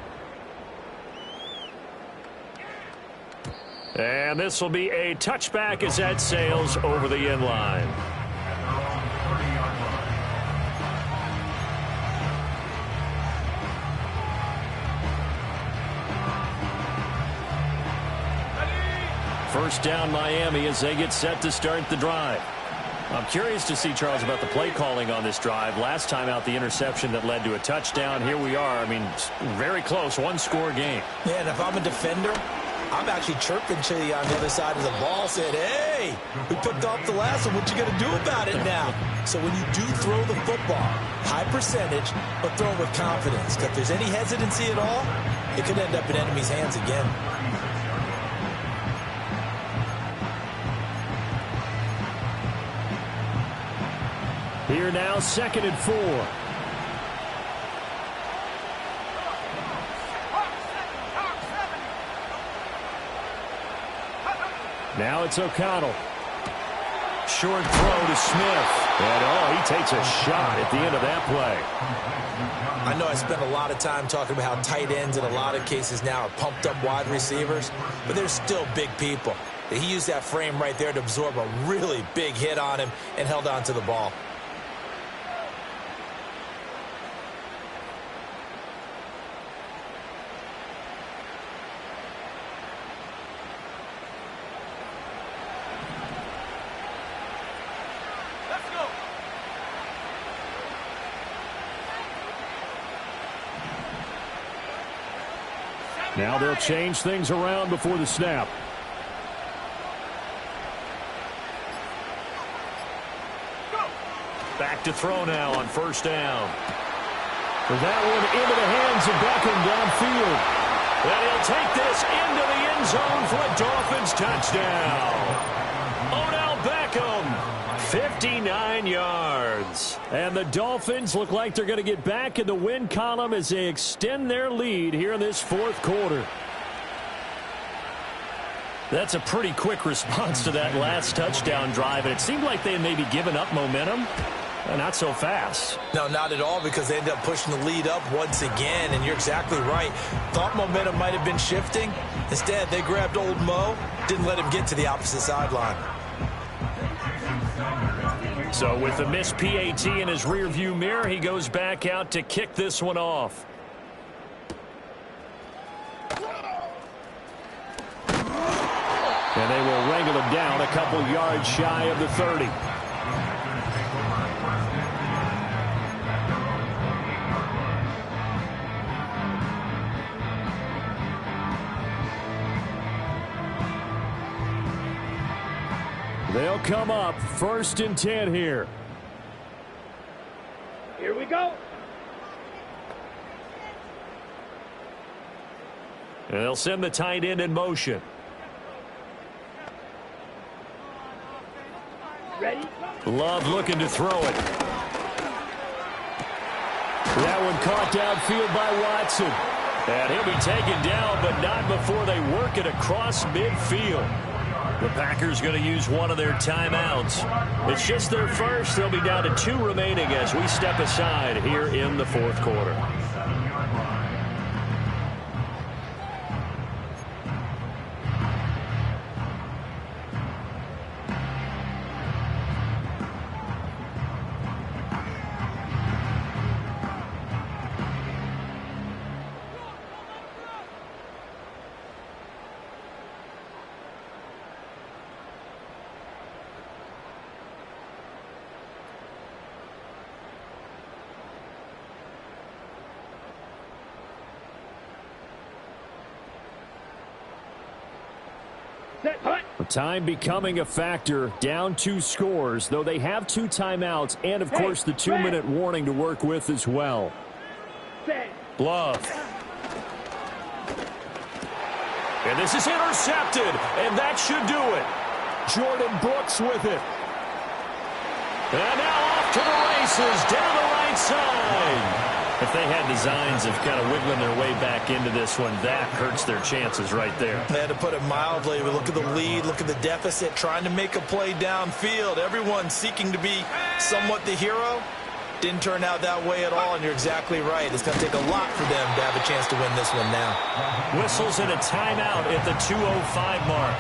And this will be a touchback as that sails over the end line. First down Miami as they get set to start the drive. I'm curious to see, Charles, about the play calling on this drive. Last time out, the interception that led to a touchdown. Here we are. I mean, very close, 1-score game. Yeah, and if I'm a defender, I'm actually chirping to you on the other side of the ball, saying, hey, we picked off the last one. What you going to do about it now? So when you do throw the football, high percentage, but throw it with confidence. Because if there's any hesitancy at all, it could end up in enemy's hands again. Here now, 2nd and 4. Now it's O'Connell. Short throw to Smith. And, he takes a shot at the end of that play. I know I spent a lot of time talking about how tight ends in a lot of cases now are pumped up wide receivers, but they're still big people. He used that frame right there to absorb a really big hit on him and held on to the ball. Now they'll change things around before the snap. back to throw now on first down. For that one into the hands of Beckham downfield. And he'll take this into the end zone for a Dolphins touchdown. Odell Beckham, 59 yards. And the Dolphins look like they're going to get back in the win column as they extend their lead here in this fourth quarter. That's a pretty quick response to that last touchdown drive, and it seemed like they had maybe given up momentum. Not so fast. No, not at all, because they ended up pushing the lead up once again, and you're exactly right. Thought momentum might have been shifting. Instead, they grabbed old Mo, didn't let him get to the opposite sideline. So with the missed PAT in his rearview mirror, he goes back out to kick this one off. And they will wrangle him down a couple yards shy of the 30. They'll come up 1st and 10 here. Here we go. And they'll send the tight end in motion. Ready? Love looking to throw it. That one caught downfield by Watson. And he'll be taken down, but not before they work it across midfield. The Packers going to use one of their timeouts. It's just their first. They'll be down to 2 remaining as we step aside here in the fourth quarter. Set, hut. Time becoming a factor, down 2 scores, though they have 2 timeouts and, of course, the 2-minute warning to work with as well. Set. Love. And this is intercepted, and that should do it. Jordan Brooks with it. And now off to the races, down the right side. If they had designs of kind of wiggling their way back into this one, that hurts their chances right there. They had to put it mildly. We look at the lead, look at the deficit, trying to make a play downfield. Everyone seeking to be somewhat the hero. Didn't turn out that way at all, and you're exactly right. It's going to take a lot for them to have a chance to win this one now. Whistles and a timeout at the 2:05 mark.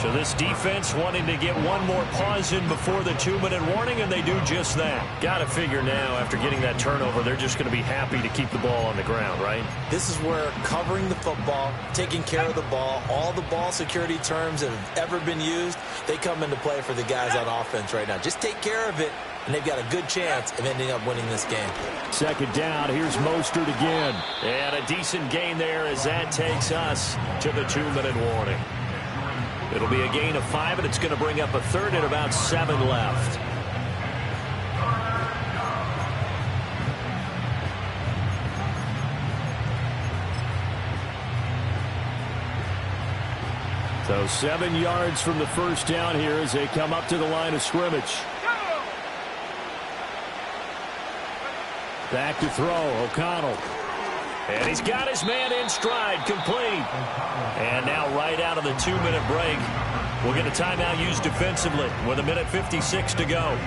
So this defense wanting to get one more pause in before the 2-minute warning, and they do just that. Got to figure now, after getting that turnover, they're just going to be happy to keep the ball on the ground, right? This is where covering the football, taking care of the ball, all the ball security terms that have ever been used, they come into play for the guys on offense right now. Just take care of it, and they've got a good chance of ending up winning this game. 2nd down, here's Mostert again. And a decent gain there as that takes us to the 2-minute warning. It'll be a gain of 5, and it's going to bring up a 3rd and about 7 left. So 7 yards from the first down here as they come up to the line of scrimmage. Back to throw, O'Connell. And he's got his man in stride, complete. And now right out of the 2-minute break, we'll get a timeout used defensively with 1:56 to go.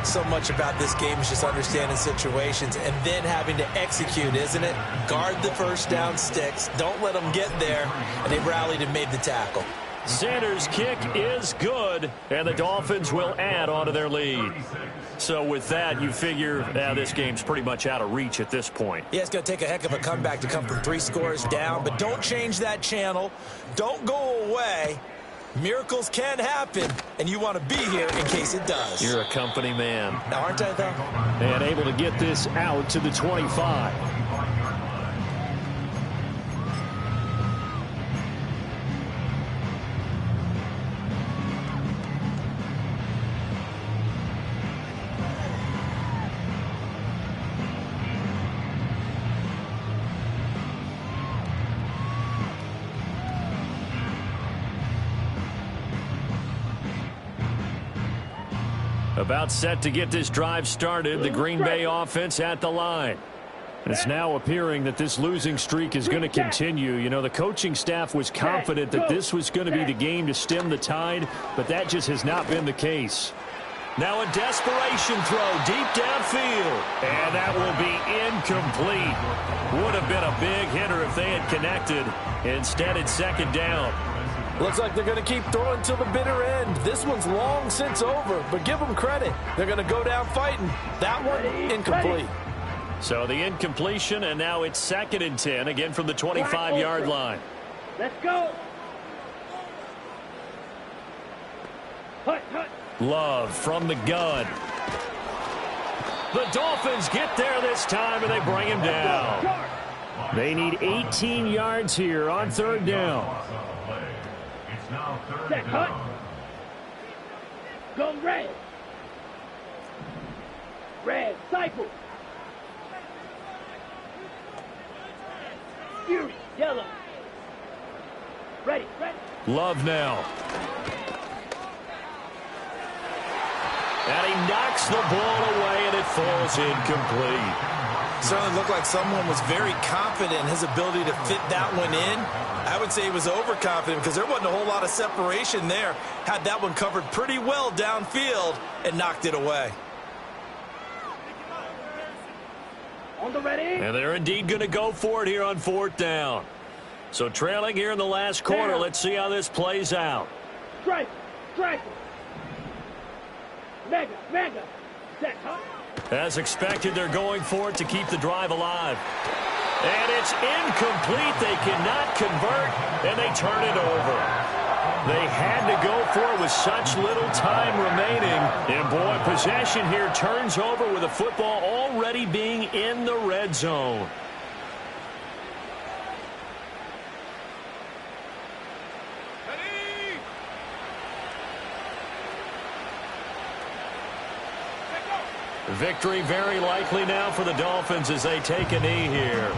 So much about this game is just understanding situations and then having to execute, isn't it? Guard the first down sticks. Don't let them get there. And they rallied and made the tackle. Sanders' kick is good, and the Dolphins will add on to their lead. So with that, you figure this game's pretty much out of reach at this point. Yeah, it's going to take a heck of a comeback to come from 3 scores down, but don't change that channel. Don't go away. Miracles can happen, and you want to be here in case it does. You're a company man. Aren't I, though? And able to get this out to the 25. About set to get this drive started. The Green Bay offense at the line. It's now appearing that this losing streak is going to continue. You know, the coaching staff was confident that this was going to be the game to stem the tide, but that just has not been the case. Now a desperation throw deep downfield. And that will be incomplete. Would have been a big hitter if they had connected. Instead, it's second down. Looks like they're going to keep throwing till the bitter end. This one's long since over, but give them credit. They're going to go down fighting. That one, incomplete. So the incompletion, and now it's 2nd and 10, again from the 25-yard line. Let's go. Hut, hut. Love from the gun. The Dolphins get there this time, and they bring him down. They need 18 yards here on 3rd down. It's now 3rd Set, hut. down. Go red. Red, cycle. Fury, yellow. Ready, ready. Love now. And he knocks the ball away, and it falls incomplete. Certainly looked like someone was very confident in his ability to fit that one in. I would say he was overconfident because there wasn't a whole lot of separation there. Had that one covered pretty well downfield and knocked it away. On the ready. And they're indeed going to go for it here on 4th down. So trailing here in the last quarter. Let's see how this plays out. Strike, strike. Mega, mega. Set, hut. As expected, they're going for it to keep the drive alive. And it's incomplete. They cannot convert, and they turn it over. They had to go for it with such little time remaining. And, boy, possession here turns over with the football already being in the red zone. Victory very likely now for the Dolphins as they take a knee here.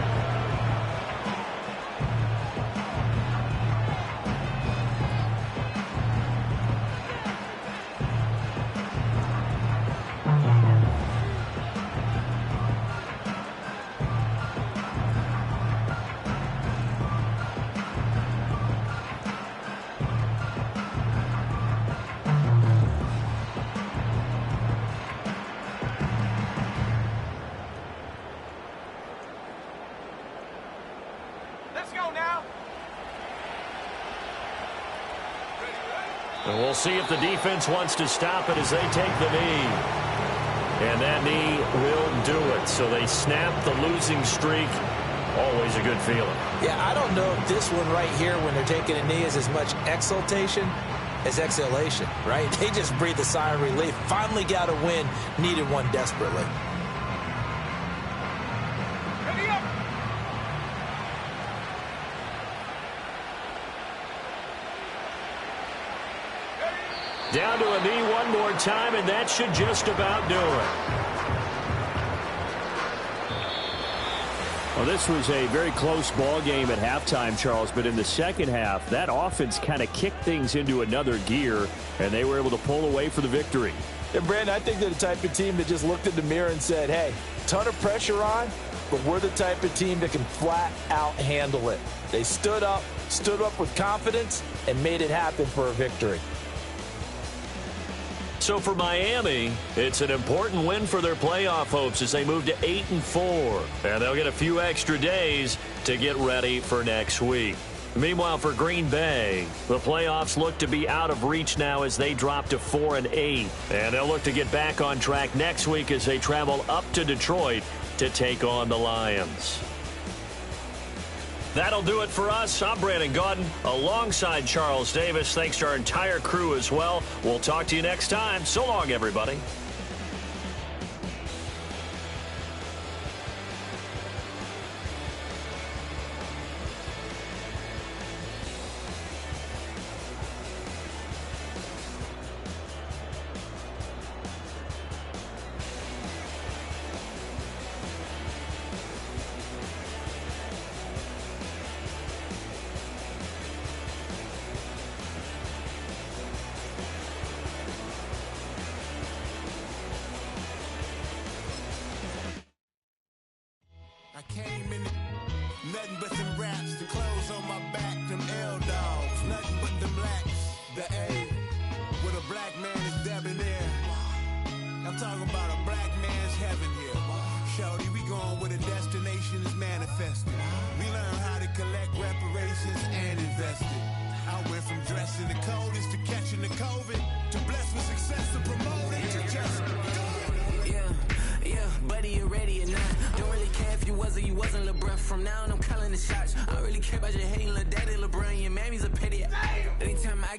And we'll see if the defense wants to stop it as they take the knee. And that knee will do it. So they snap the losing streak. Always a good feeling. Yeah, I don't know if this one right here when they're taking a knee is as much exultation as exhalation, right? They just breathe a sigh of relief. Finally got a win. Needed one desperately. Down to a knee one more time, and that should just about do it. Well, this was a very close ball game at halftime, Charles, but in the second half, that offense kind of kicked things into another gear, and they were able to pull away for the victory. And, Brandon, I think they're the type of team that just looked in the mirror and said, hey, ton of pressure on, but we're the type of team that can flat out handle it. They stood up with confidence, and made it happen for a victory. So for Miami, it's an important win for their playoff hopes as they move to 8-4. And they'll get a few extra days to get ready for next week. Meanwhile, for Green Bay, the playoffs look to be out of reach now as they drop to 4-8. And they'll look to get back on track next week as they travel up to Detroit to take on the Lions. That'll do it for us. I'm Brandon Gaudin alongside Charles Davis. Thanks to our entire crew as well. We'll talk to you next time. So long, everybody.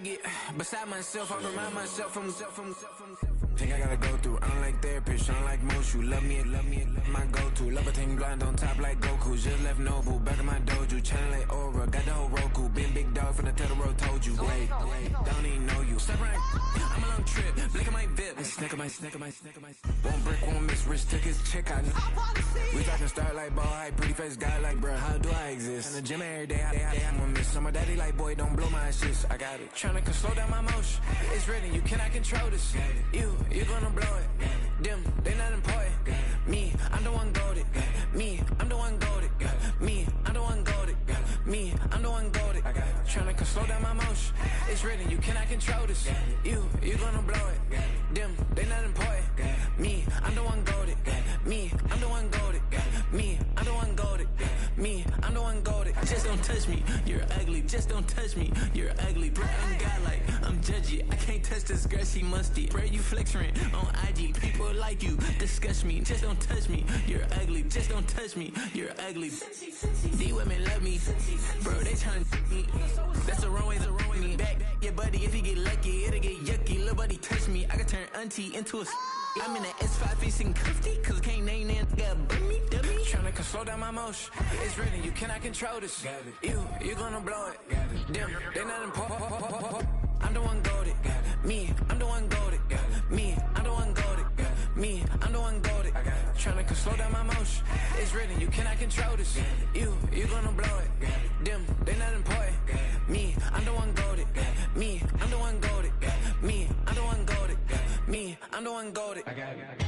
get beside myself, I remind myself from. Think I gotta go through. I don't like therapists, I don't like most. You love me, my go-to. Love a thing blind on top like Goku. Just left Nobu, back in my dojo. Channel like Aura, got the whole Roku. Been big dog from the Tether Road, told you. Wait, don't even know you. Step right, I'm a long trip. Blink of my VIP. Snack of my. One brick, one miss. Rich took his check out. We talking start like ball hype. Pretty face guy like, bruh, how do I exist? In the gym every day, I'm gonna miss. So my daddy like, boy, don't blow my assist. I got it. Tryna slow down my motion. It's written, you cannot control this. You gonna blow it. Them, they not important. Me, I'm the one goated. Me, I'm the one goated. Me, I'm the one goated. Me, I'm the one goated. Tryna slow down my motion. It's written, you cannot control this. You gonna blow it. Them, they not important. Me, I'm the one goated. Me, I'm the one goated. Me, I'm the one goated. Me, I'm the one goated. Just don't touch me, you're ugly. Just don't touch me, you're ugly. Bro, I'm godlike, I'm judgy. I can't touch this girl, she musty. Bro, you flexing on IG. People like you disgust me. Just don't touch me, you're ugly. Just don't touch me, you're ugly. These women love me, bro, they tryna me. That's the wrong way, me. Back your buddy, if he get lucky, it'll get yucky. Little buddy touch me, I can turn auntie into a I'm in the S5 facing cuffy, cause I can't name that got me, dummy. Tryna slow down my motion. It's written, you cannot control this. You gonna blow it. Them, they not important. I'm the one goated. Me, I'm the one goated. Me, I'm the one goated. Me, I'm the one goated. Tryna slow down my motion. It's written, you cannot control this. You gonna blow it. Them, they not important. Me, I'm the one goated. Me, I'm the one goated. Me, I'm the one goated. Me, I'm the one goated. I got it.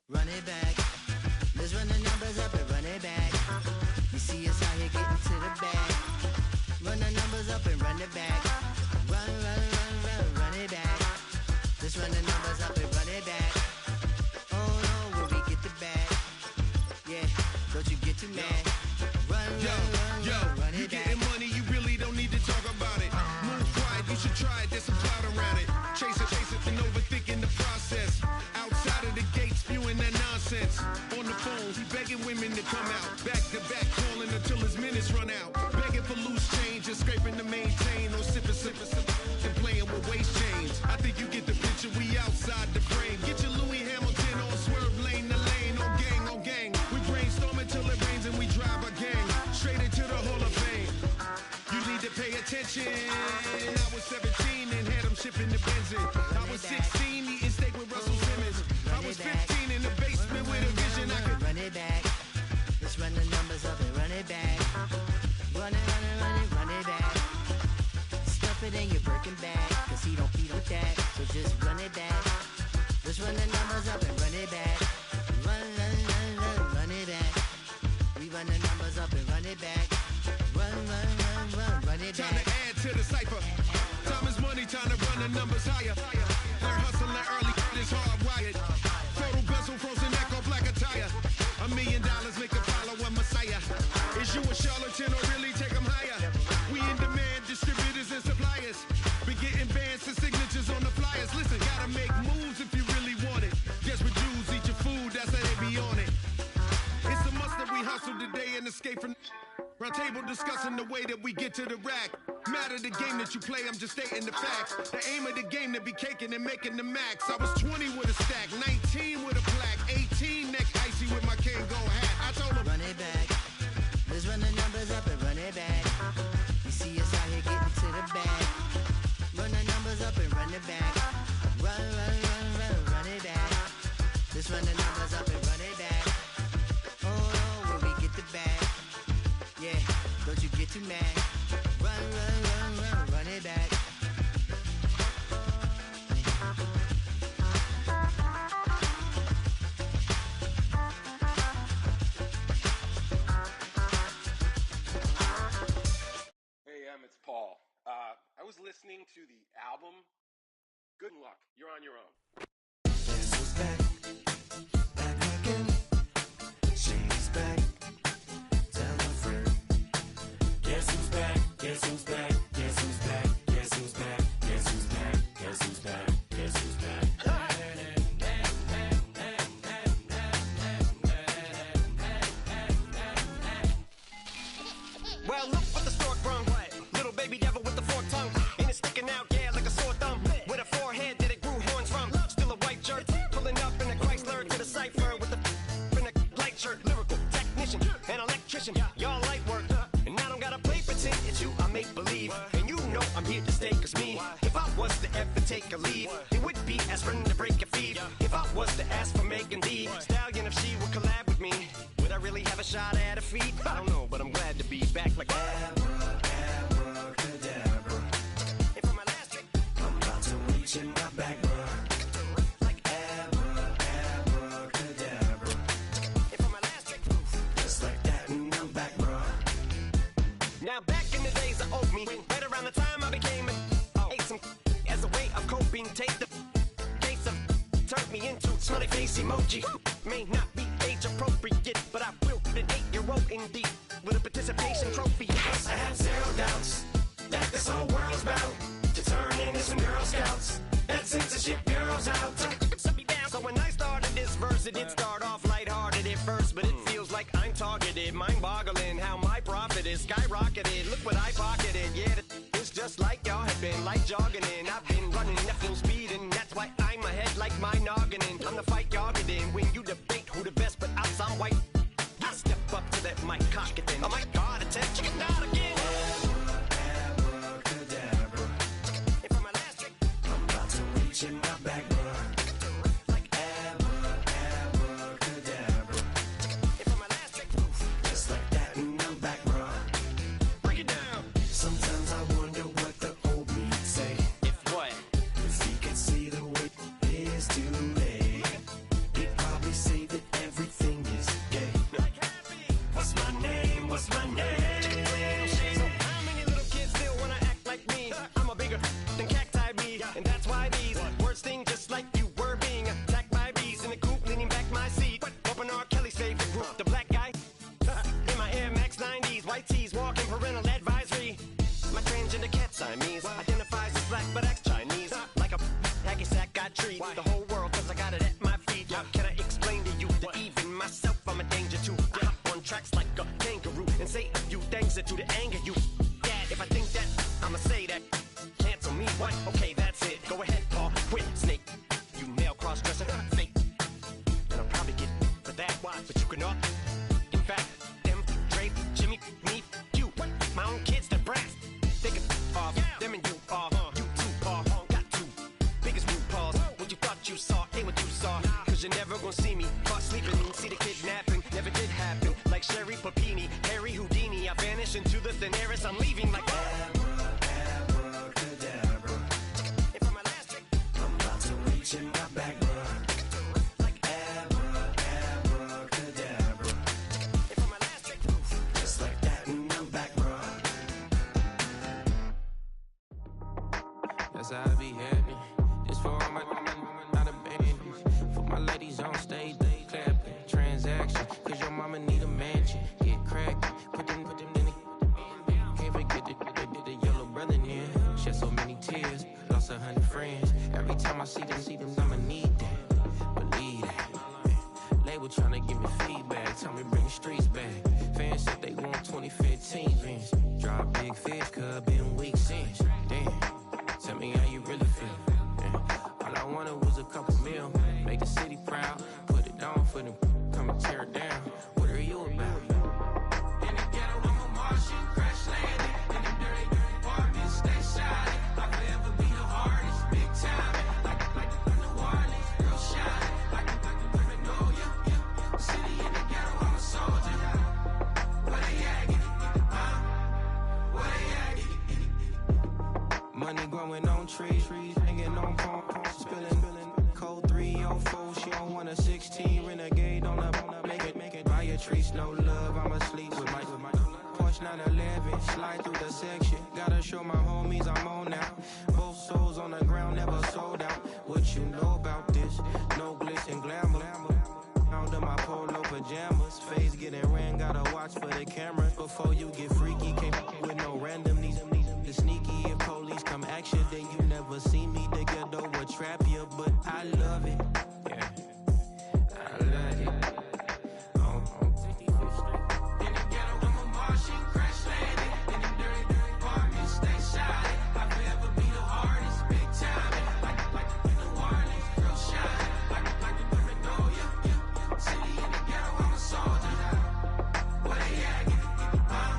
Run it back. Let's run the numbers up and run it back. You see us out here getting to the bag. Run the numbers up and run it back. Run, run, run, run, run it back. Let's run the numbers up and run it back. Oh no, will we get the bag? Yeah, don't you get too mad. Run, run, run, run you it back. getting money, you really don't need to talk about it. Move quiet, you should try it, there's some clout around it. Chase it, and overthinking the process. Outside of the gate, spewing that nonsense. On the phone, he begging women to come out. Back to back, calling until his minutes run out. Begging for loose change and scraping to maintain. Or sipping, and playing with waist chains. I think you get the picture, we outside the frame. Get your Louis Hamilton on swerve lane to lane. On gang. We brainstorm until it rains and we drive our gang straight into the Hall of Fame. You need to pay attention. I was 17 and had them shipping the Benzin. I was 16 eating steak with Russell Simmons. I was 15 in the basement with a vision. I could run it back. Let's run the numbers up and run it back. Run it, run it, run it, run it back. Stuff it in your Birkin bag, cause he don't feed with that. So just run it back. Let's run the numbers up and run it back. Run, run, run, run, run it back. We run the numbers up and run it back. Run, run, run, run, run it time back. to add to the cipher. Time is money, time to run the numbers higher. Learn hustling early, is hardwired. Total bezel, frozen neck or black attire. $1 million make a follower Messiah. Is you a charlatan or really take them higher? We in demand, distributors and suppliers. Be getting bands and signatures on the flyers. Listen, gotta make moves if you really want it. Desperate Jews eat your food, that's how they be on it. It's a must that we hustle today and escape from round table discussing the way that we get to the rack. Matter the game that you play, I'm just stating the facts. The aim of the game to be caking and making the max. I was 20 with a stack, 19 with a plaque, 18 neck icy with my Kango hat. I told him, Run it back. Let's run the numbers up and run it back. You see us out here getting to the bag. Run the numbers up and run it back. Run, run, run, run, run it back. Let's run the numbers up and run it back. Oh no, when we get the bag. Yeah, don't you get too mad. Run, run, run, run, run it back. Hey, it's Paul. I was listening to the album. Good luck. You're on your own. guess who's back? Back again. She's back. Tell a friend. Guess who's back? Guess who's back? Guess who's back? Guess who's back? Guess who's back? Guess who's back? Guess who's back? Well, look what the stork brung. Little baby devil with the forked tongue. Ain't it sticking out, yeah, like a sore thumb. With a forehead that it grew horns from. Still a white shirt, pulling up in a Chrysler to the cipher with in a light shirt. Lyrical technician, an electrician, y'all light work. And I don't gotta play pretend, it's you I make believe. And you know I'm here to stay, cause me, if I was to ever take a leave, it would be aspirin to break a fever. If I was to ask for Megan Thee Stallion, if she would collab with me, would I really have a shot at her feet? I don't know, but I'm glad to be back like Abracadabra. And for my last trick, I'm about to reach in my back, bruh. like Abracadabra. and for my last trick, Just like that, and I'm back, bruh. now back in the days of old me, right around the time I became ate some as a way of coping. Take the case of turned me into smiley face emoji. May not be age appropriate, but I will put an 8-year-old indeed with a participation trophy. I have zero doubts that this whole world's about to turn into some Girl Scouts. That censorship bureau's out. So when I started this verse, it did start off lighthearted at first, but it feels like I'm targeted. Mind-boggling how my profit is skyrocketed. Look what I pocketed. Yeah, it's just like y'all have been like jogging in. I've been running at full speed, and that's why I'm ahead like my noggin. I'm the fight y'all get in when you debate who the best, but I'm some white. I step up to that mic, cock it then. Oh my God, attempt chicken out again. Abracadabra. And for my last trick, I'm about to reach in my back, bruh. like Abracadabra. and for my last trick, Just like that, and I'm back, bruh. break it down. Sometimes I wonder what the old me say. If what? lose it to the anger. You, dad, if I think that, I'ma say that. Cancel me, what? Okay, that's it. Go ahead, Paul, quit, snake. You male cross-dresser, fake. And I'll probably get for that, why? But you can up. In fact, them, Dre, Jimmy, me, you. My own kids, the brats. They can off, them and you off. You too, Paul, got two. Biggest new Pauls. What you thought you saw, ain't what you saw. Cause you're never gonna see me caught sleeping. See the kidnapping, never did happen. Like Sherry Papini, Harry Houdini. I vanish into the thin air as I'm leaving like abracadabra. And for my last trick, I'm about to reach in my back, bruh. Like abracadabra. And for my last trick, just like that, and I'm back, bruh. That's how I be happy. Just for all my not abandoned. For my ladies on stage, they clapping. Transaction, cause your mama need a mansion. Get crackin', put them in the. Can't forget the yellow brother near. Shed so many tears, lost 100 friends. Every time I see them, I'ma need that. Believe that. Label tryna give me feedback, tell me bring the streets back. Fans said they want 2015 Vince. Drop big fish, cuz been weeks since. Damn, tell me how you really feel. All I wanted was a couple mil, make the city proud, put it on for them, come and tear it down. What are you about? In the ghetto, I'm a Martian, crash landing. In the dirty apartments, stay shiny. I'll forever be the hardest, big time. Like New Orleans, real shiny. Like the women know ya. City in the ghetto, I'm a soldier. Where they at? Huh? Where they at? Money growing on trees, hanging on palm, spilling. Code 304, she don't want a 16. Renegade on the make it. Buy a trees, no love, I'm asleep with my Porsche 911, slide through the section. Gotta show my homies I'm on now. Both souls on the ground, never sold out. What you know about this? No glitz and glamour. Under my polo pajamas, face getting ran, gotta watch for the cameras. Before you get freaky, can't with no random needs. The sneaky, if police come action, then you never see me. The ghetto will trap you, but I love it. Yeah, I love it. In the ghetto, I'm a Martian, crash landing. In the dirty apartments, stay shiny. I'll forever be the hardest, big time. Like New Orleans, real shiny. Like the women know ya. City in the ghetto, I'm a soldier. Where they at? Huh?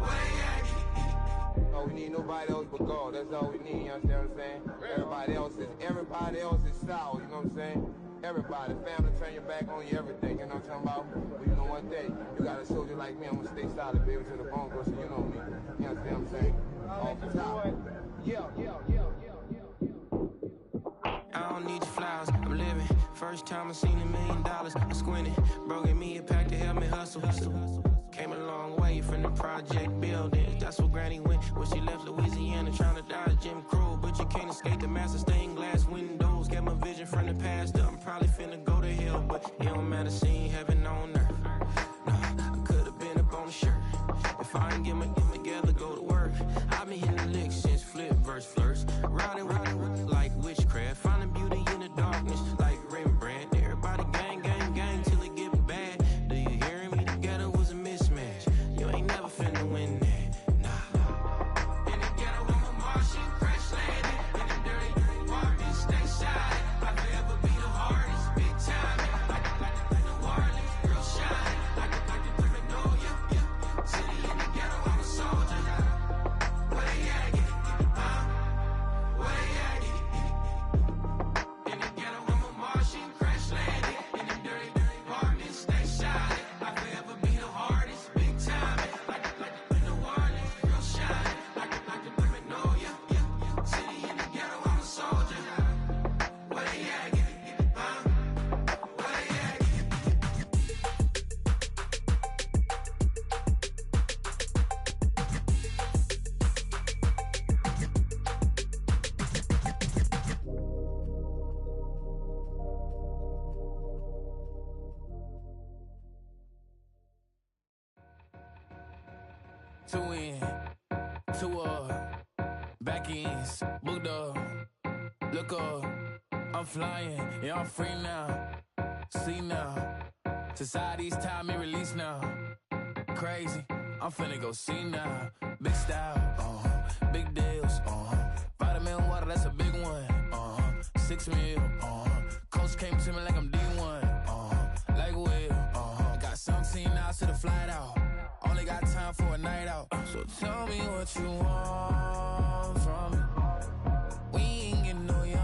Where they at? Oh, we need nobody else but God. That's all we need, you understand what I'm saying? Everybody else is sour, you know what I'm saying? Everybody, family, turn your back on you, everything, you know what I'm talking about? But you know one day, you got a soldier like me, I'm gonna stay solid, baby, to the bone, so you know me. You understand what I'm saying? Off the top. I don't need your flowers, I'm living. First time I seen $1 million, I squinted. Bro, give me a pack to help me hustle. Came a long way from the project buildings. That's where Granny went when she left Louisiana, trying to dodge Jim Crow. But you can't escape the master stained glass windows. Got my vision from the past. I'm probably finna go to hell, but it don't matter, seeing heaven on earth. No, I could've been up on the shirt. If I ain't get my together, go to work. I've been hitting the licks since flip verse first. Riding like witchcraft, finding beauty in the darkness like Rembrandt. Everybody gang till it get bad. Do you hear me? Together was a mismatch. You ain't never finna win that. Nah. In the ghetto, I'm a Martian, crash landing. In the dirty apartments, stay shiny. I'll forever be the hardest, big time. Like New Orleans, real shiny. Like the women know ya. City in the ghetto, I'm a soldier. Where they at? Huh? Where they at? In the ghetto, I'm a Martian, crash landing. In the dirty apartments, stay shiny. I'll forever be the hardest, big time. Like New Orleans, real shiny. Like the women know ya. City in the ghetto, I'm a soldier. Where they at? Huh? Where they at? Two in, two up, back ends, booked up, look up, I'm flying, yeah, I'm free now, see now, society's time me release now, crazy, I'm finna go see now. Big style, big deals, vitamin water, that's a big one, 6 meal, coach came to me like I'm D1, like Will, got 17 hours to the flight out, only got time for a night out, so tell me what you want from me, we ain't getting no younger,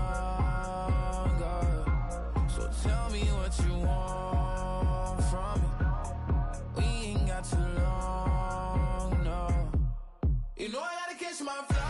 so tell me what you want from me, we ain't got too long, no, you know I gotta catch my flight.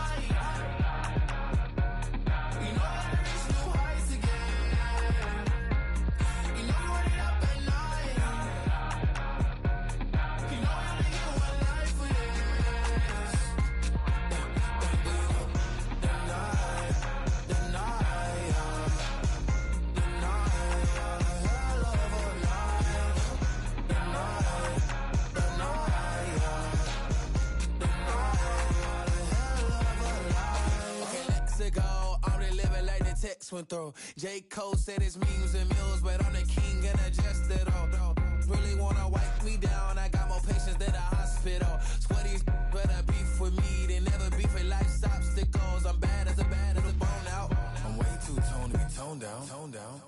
Went through. J. Cole said it's memes and mills, but I'm the king and adjust it all. Really wanna wipe me down, I got more patience than a hospital. Sweaty better beef with me than never beef with life's obstacles. I'm bad as a bone out. I'm way too toned to be toned down.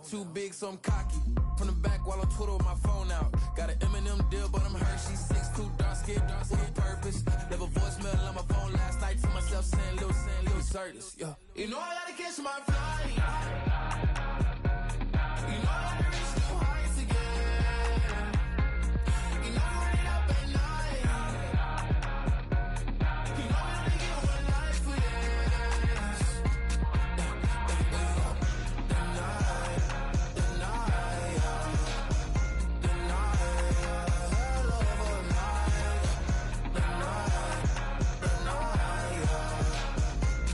Too big, so I'm cocky. From the back while on Twitter with my phone out. Got an Eminem deal, but I'm Hershey. 6'2", dark skin with purpose. Never voicemail on my phone last night to myself saying Lil Curtis, yeah. You know I gotta catch my flight. You know I gotta reach new heights again. You know I'm running up at night. You know I only get one life for this. The night, hell of a night.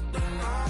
The night.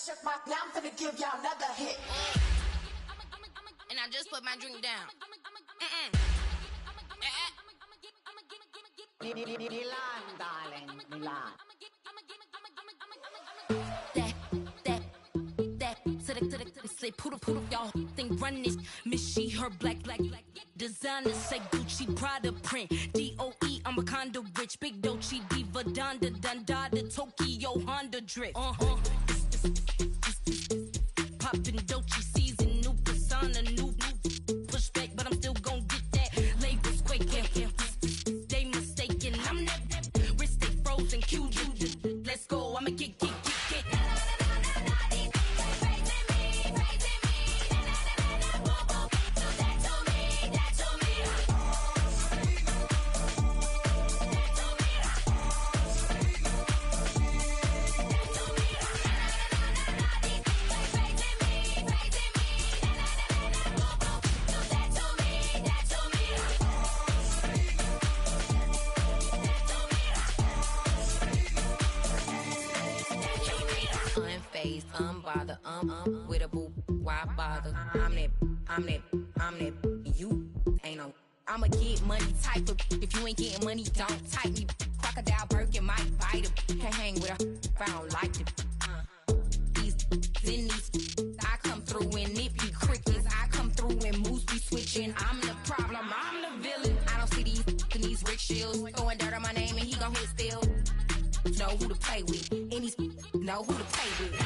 Shook my, now I'm finna give y'all another hit. And I just put my drink down. Milan, darling, Milan. Say poodle, y'all think run this. Miss she, her black. Designer say Gucci, Prada print. DOE, I'm a condo rich. Big Dolce, Diva, Donda, Tokyo, Honda drip. Poppin' Dolce season, new persona, new pushback, but I'm still gon' get that. Labels quaking, they mistaken. I'm that wrist stay frozen, Q. Let's go, I'ma get. Unbothered, with a boo, why bother? I'm that, you ain't no. I'ma get money type of, if you ain't getting money, don't type me. Crocodile Birkin might bite him. Can't hang with her if I don't like them. These, I come through and nip you crickets. I come through and moves be switching. I'm the problem, I'm the villain. I don't see these rickshaws throwing dirt on my name and he gon' hit still. Know who to play with, and these know who to play with.